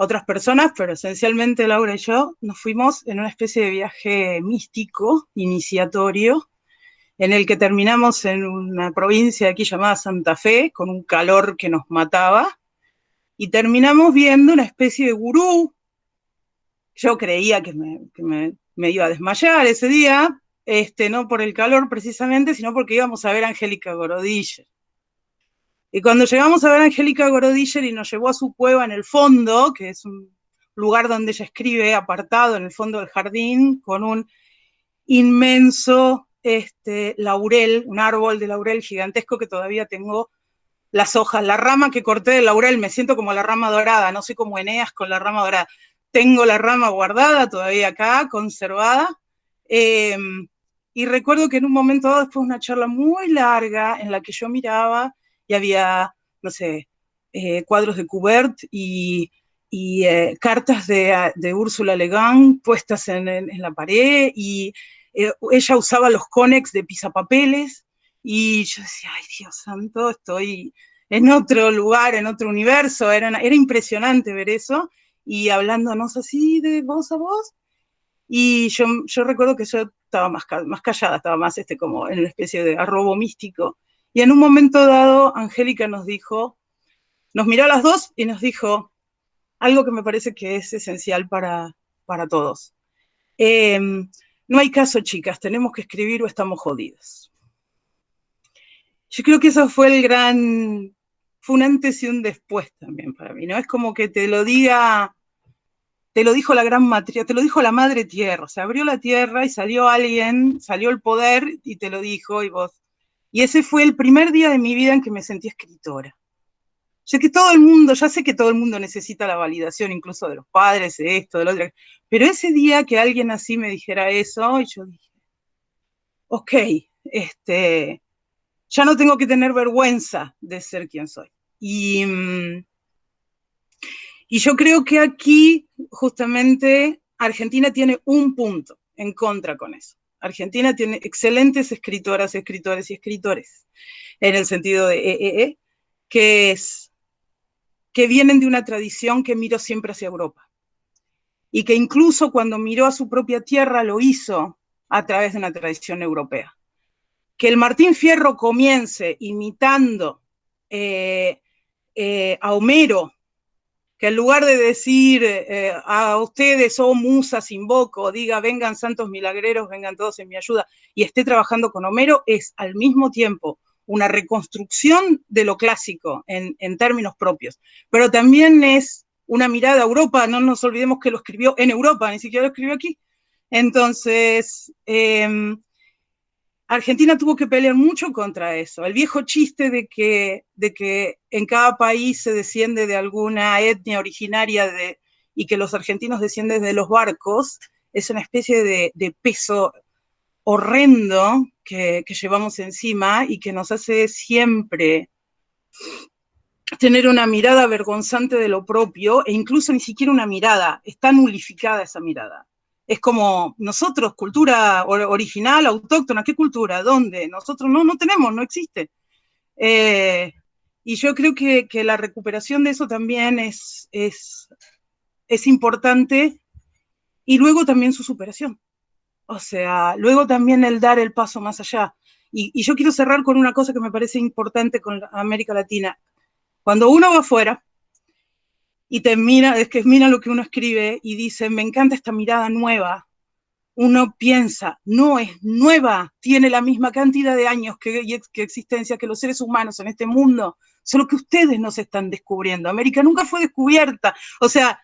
otras personas, pero esencialmente Laura y yo, nos fuimos en una especie de viaje místico, iniciatorio, en el que terminamos en una provincia aquí llamada Santa Fe, con un calor que nos mataba, y terminamos viendo una especie de gurú. Yo creía que me iba a desmayar ese día, no por el calor precisamente, sino porque íbamos a ver a Angélica Gorodiller. Y cuando llegamos a ver a Angélica Gorodiller y nos llevó a su cueva en el fondo, que es un lugar donde ella escribe apartado en el fondo del jardín, con un inmenso laurel, un árbol de laurel gigantesco que todavía tengo las hojas, la rama que corté del laurel, me siento como la rama dorada, no soy como Eneas con la rama dorada. Tengo la rama guardada todavía acá, conservada, y recuerdo que en un momento dado, después de una charla muy larga en la que yo miraba y había, no sé, cuadros de Courbet y cartas de Úrsula Le Guin puestas en la pared, y ella usaba los cónex de pisapapeles, y yo decía, ay, Dios santo, estoy en otro lugar, en otro universo. Era impresionante ver eso, y hablándonos así de voz a voz. Y yo recuerdo que yo estaba más callada, estaba más como en una especie de arrobo místico. Y en un momento dado, Angélica nos miró a las dos y nos dijo algo que me parece que es esencial para todos. No hay caso, chicas, tenemos que escribir o estamos jodidas. Yo creo que eso fue fue un antes y un después también para mí, ¿no? Es como que te lo dijo la gran matriarca, te lo dijo la madre tierra. Se abrió la tierra y salió alguien, salió el poder y te lo dijo, y vos. Y ese fue el primer día de mi vida en que me sentí escritora. Ya sé que todo el mundo necesita la validación, incluso de los padres, de esto, de lo otro. Pero ese día que alguien así me dijera eso, y yo dije, ok, ya no tengo que tener vergüenza de ser quien soy. Y yo creo que aquí, justamente, Argentina tiene un punto en contra con eso. Argentina tiene excelentes escritoras, escritores y escritores, en el sentido de que vienen de una tradición que miró siempre hacia Europa. Y que incluso cuando miró a su propia tierra lo hizo a través de una tradición europea. Que el Martín Fierro comience imitando a Homero, que en lugar de decir a ustedes, oh musas, invoco, diga vengan santos milagreros, vengan todos en mi ayuda, y esté trabajando con Homero, es al mismo tiempo una reconstrucción de lo clásico en términos propios, pero también es una mirada a Europa. No nos olvidemos que lo escribió en Europa, ni siquiera lo escribió aquí. Entonces, Argentina tuvo que pelear mucho contra eso. El viejo chiste de que en cada país se desciende de alguna etnia originaria y que los argentinos descienden de los barcos, es una especie de peso horrendo que llevamos encima y que nos hace siempre tener una mirada vergonzante de lo propio, e incluso ni siquiera una mirada, está nulificada esa mirada. Es como nosotros, cultura original, autóctona, ¿qué cultura? ¿Dónde? Nosotros no tenemos, no existe. Y yo creo que la recuperación de eso también es importante, y luego también su superación. O sea, luego también el dar el paso más allá. Y yo quiero cerrar con una cosa que me parece importante con América Latina. Cuando uno va afuera y te mira, es que mira lo que uno escribe y dice, me encanta esta mirada nueva, uno piensa, no es nueva, tiene la misma cantidad de años que existencia que los seres humanos en este mundo, solo que ustedes no se están descubriendo. América nunca fue descubierta, o sea,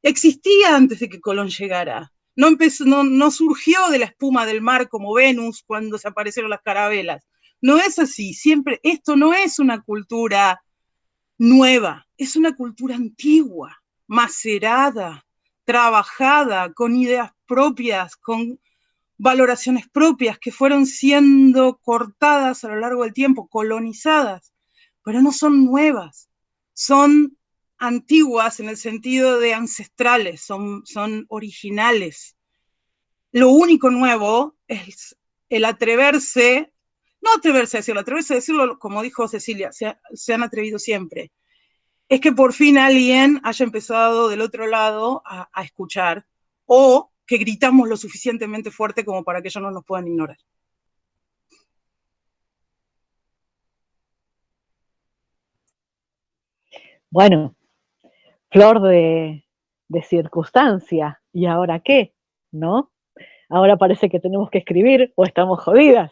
existía antes de que Colón llegara. No surgió de la espuma del mar como Venus cuando se aparecieron las carabelas. No es así, siempre, esto no es una cultura nueva, es una cultura antigua, macerada, trabajada, con ideas propias, con valoraciones propias que fueron siendo cortadas a lo largo del tiempo, colonizadas, pero no son nuevas, son antiguas en el sentido de ancestrales, son originales. Lo único nuevo es el atreverse, no atreverse a decirlo como dijo Cecilia, se han atrevido siempre. Es que por fin alguien haya empezado del otro lado a escuchar, o que gritamos lo suficientemente fuerte como para que ellos no nos puedan ignorar. Bueno, flor de circunstancia, ¿y ahora qué? ¿No? Ahora parece que tenemos que escribir o estamos jodidas.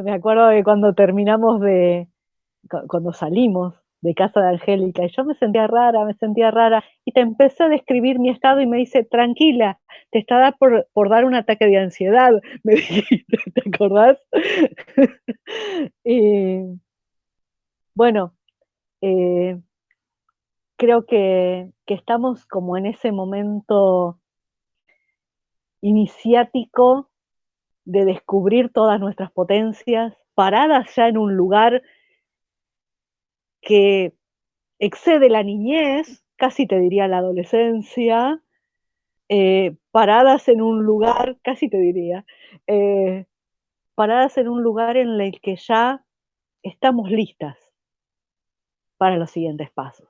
Me acuerdo de cuando cuando salimos de casa de Angélica, y yo me sentía rara, y te empecé a describir mi estado y me dice, tranquila, te está por dar un ataque de ansiedad, me dijiste, ¿te acordás? Y bueno, creo que estamos como en ese momento iniciático de descubrir todas nuestras potencias, paradas ya en un lugar que excede la niñez, casi te diría la adolescencia, paradas en un lugar, casi te diría, paradas en un lugar en el que ya estamos listas para los siguientes pasos.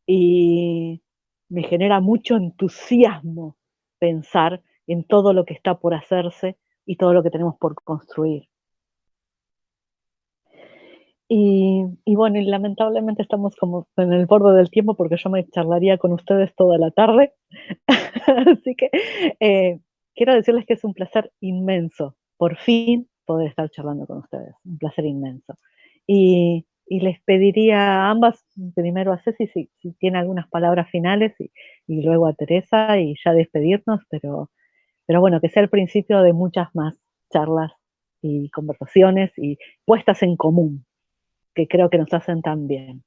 Y me genera mucho entusiasmo pensar en todo lo que está por hacerse y todo lo que tenemos por construir. Y bueno, y lamentablemente estamos como en el borde del tiempo porque yo me charlaría con ustedes toda la tarde. Así que quiero decirles que es un placer inmenso, por fin, poder estar charlando con ustedes. Un placer inmenso. Y les pediría a ambas, primero a Ceci, si tiene algunas palabras finales, y luego a Teresa, y ya despedirnos, pero bueno, que sea el principio de muchas más charlas y conversaciones y puestas en común, que creo que nos hacen tan bien.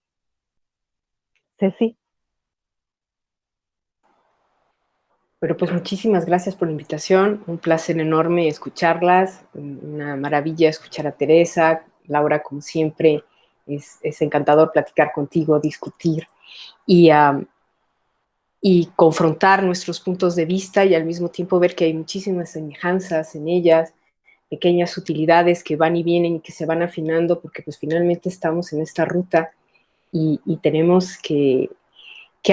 Ceci. Bueno, pues muchísimas gracias por la invitación, un placer enorme escucharlas, una maravilla escuchar a Teresa, Laura, como siempre, es encantador platicar contigo, discutir, y y confrontar nuestros puntos de vista y al mismo tiempo ver que hay muchísimas semejanzas en ellas, pequeñas utilidades que van y vienen y que se van afinando, porque pues finalmente estamos en esta ruta y tenemos que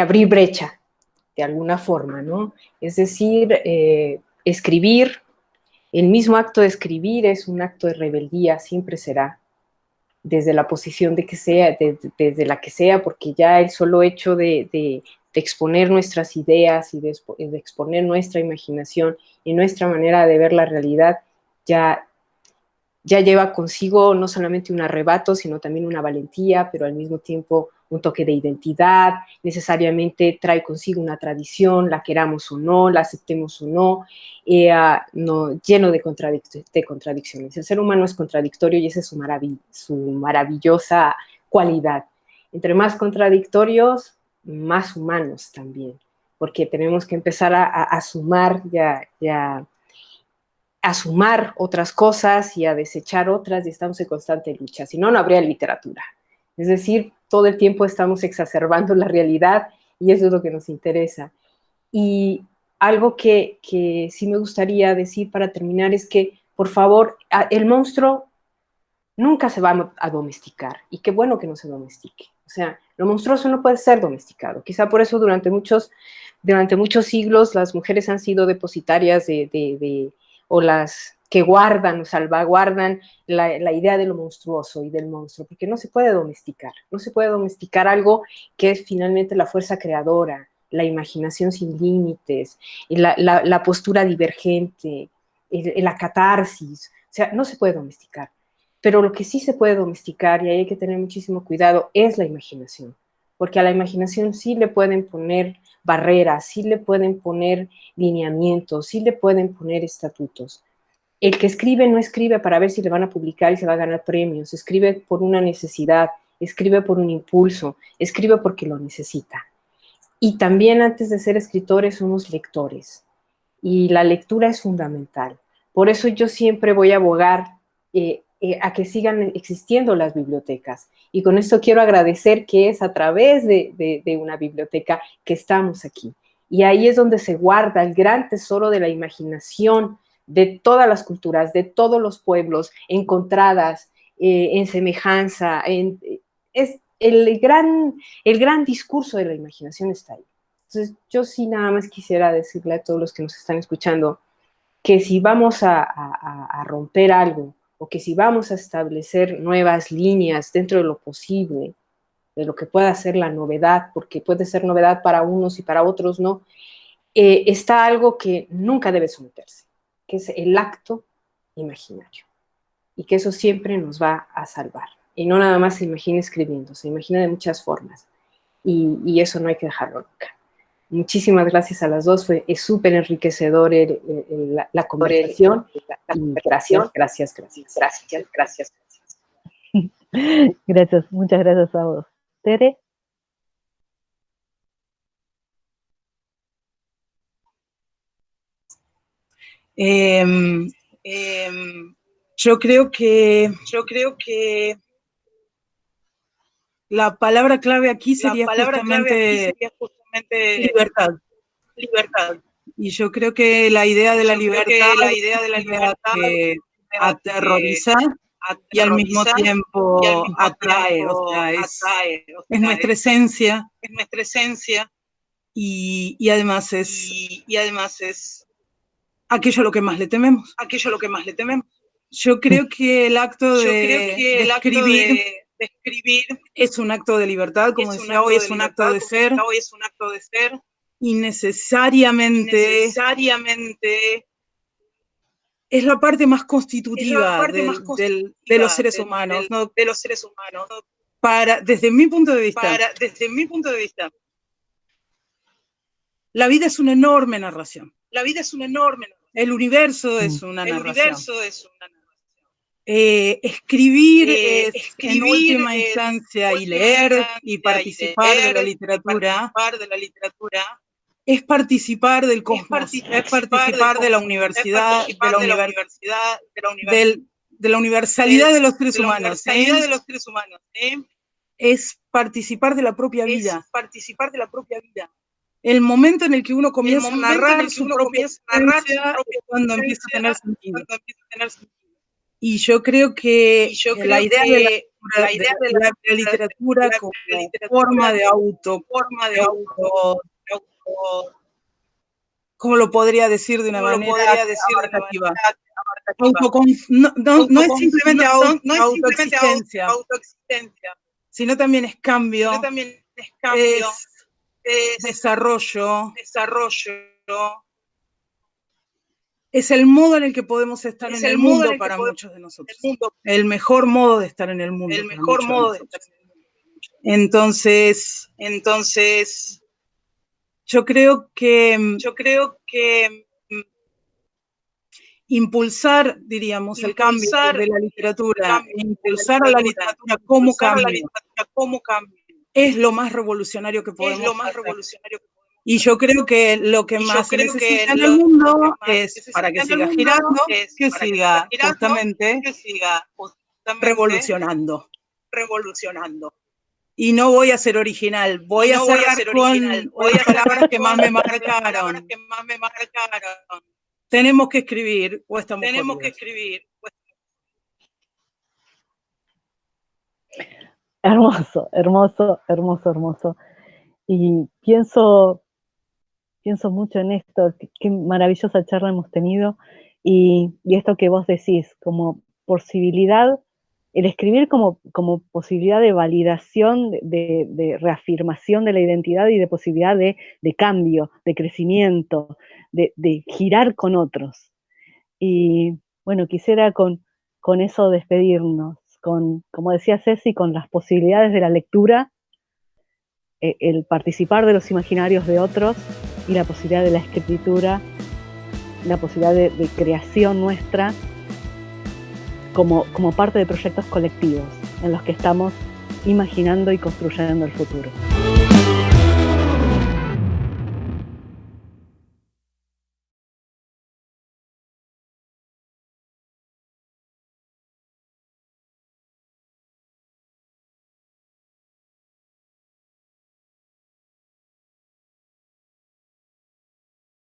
abrir brecha de alguna forma, ¿no? Es decir, escribir, el mismo acto de escribir es un acto de rebeldía, siempre será, desde la posición de que sea, desde la que sea, porque ya el solo hecho de exponer nuestras ideas y de exponer nuestra imaginación y nuestra manera de ver la realidad ya lleva consigo no solamente un arrebato, sino también una valentía, pero al mismo tiempo un toque de identidad, necesariamente trae consigo una tradición, la queramos o no, la aceptemos o no, lleno de contradicciones. El ser humano es contradictorio y esa es su maravillosa cualidad. Entre más contradictorios, más humanos también, porque tenemos que empezar a sumar a sumar otras cosas y a desechar otras, y estamos en constante lucha, si no, no habría literatura. Es decir, todo el tiempo estamos exacerbando la realidad y eso es lo que nos interesa. Y algo que sí me gustaría decir para terminar es que, por favor, el monstruo nunca se va a domesticar, y qué bueno que no se domestique. O sea, lo monstruoso no puede ser domesticado. Quizá por eso durante muchos siglos las mujeres han sido depositarias o las que guardan o salvaguardan la idea de lo monstruoso y del monstruo, porque no se puede domesticar. No se puede domesticar algo que es finalmente la fuerza creadora, la imaginación sin límites, la postura divergente, la catarsis. O sea, no se puede domesticar. Pero lo que sí se puede domesticar, y ahí hay que tener muchísimo cuidado, es la imaginación. Porque a la imaginación sí le pueden poner barreras, sí le pueden poner lineamientos, sí le pueden poner estatutos. El que escribe no escribe para ver si le van a publicar y se va a ganar premios, escribe por una necesidad, escribe por un impulso, escribe porque lo necesita. Y también antes de ser escritores somos lectores, y la lectura es fundamental. Por eso yo siempre voy a abogar a que sigan existiendo las bibliotecas. Y con esto quiero agradecer que es a través de una biblioteca que estamos aquí. Y ahí es donde se guarda el gran tesoro de la imaginación de todas las culturas, de todos los pueblos, encontradas en semejanza. Es el gran discurso de la imaginación está ahí. Entonces, yo sí nada más quisiera decirle a todos los que nos están escuchando que si vamos a romper algo, o que si vamos a establecer nuevas líneas dentro de lo posible, de lo que pueda ser la novedad, porque puede ser novedad para unos y para otros no, está algo que nunca debe someterse, que es el acto imaginario, y que eso siempre nos va a salvar. Y no nada más se imagina escribiendo, se imagina de muchas formas, y eso no hay que dejarlo nunca. Muchísimas gracias a las dos, fue súper enriquecedor la conversación. Gracias. Gracias, muchas gracias a vos. Tere. Yo creo que la palabra clave aquí sería justamente libertad. Y yo creo que la idea de la libertad que aterroriza y al mismo tiempo atrae, o sea, es nuestra esencia, y además es aquello a lo que más le tememos. Yo creo que el acto de escribir es un acto de libertad, como decía hoy, es un acto de ser, y necesariamente es la parte más constitutiva de los seres humanos, ¿no? Desde mi punto de vista, la vida es una enorme narración. El universo es una narración. Escribir es, en última instancia, y leer y participar de la literatura, es participar del cosmos, es participar de la universidad, de la universalidad de los seres humanos, es participar de la propia vida. el momento en el que uno comienza a narrar su propia experiencia es cuando empieza a tener sentido. Y yo creo que la idea de la literatura como forma de auto, ¿cómo lo podría decir de una manera abarcativa? No es simplemente autoexistencia, sino también es cambio, es desarrollo, es el modo en el que podemos estar en el mundo para muchos de nosotros. El mejor modo de estar en el mundo. Entonces, yo creo que impulsar, diríamos, el cambio de la literatura, impulsar a la literatura como cambio, es lo más revolucionario que podemos hacer. Y yo creo que lo que más se necesita en el mundo es, para que siga girando, que siga justamente revolucionando. Y no voy a ser original, voy a cerrar con las palabras que más me marcaron. Tenemos que escribir o estamos jodidos. Hermoso, hermoso, hermoso, hermoso. Y pienso mucho en esto, qué maravillosa charla hemos tenido, y esto que vos decís, como posibilidad, el escribir como posibilidad de validación, de reafirmación de la identidad y de posibilidad de cambio, de crecimiento, de girar con otros. Y bueno, quisiera con eso despedirnos, como decía Ceci, con las posibilidades de la lectura, el participar de los imaginarios de otros y la posibilidad de la escritura, la posibilidad de creación nuestra como parte de proyectos colectivos en los que estamos imaginando y construyendo el futuro.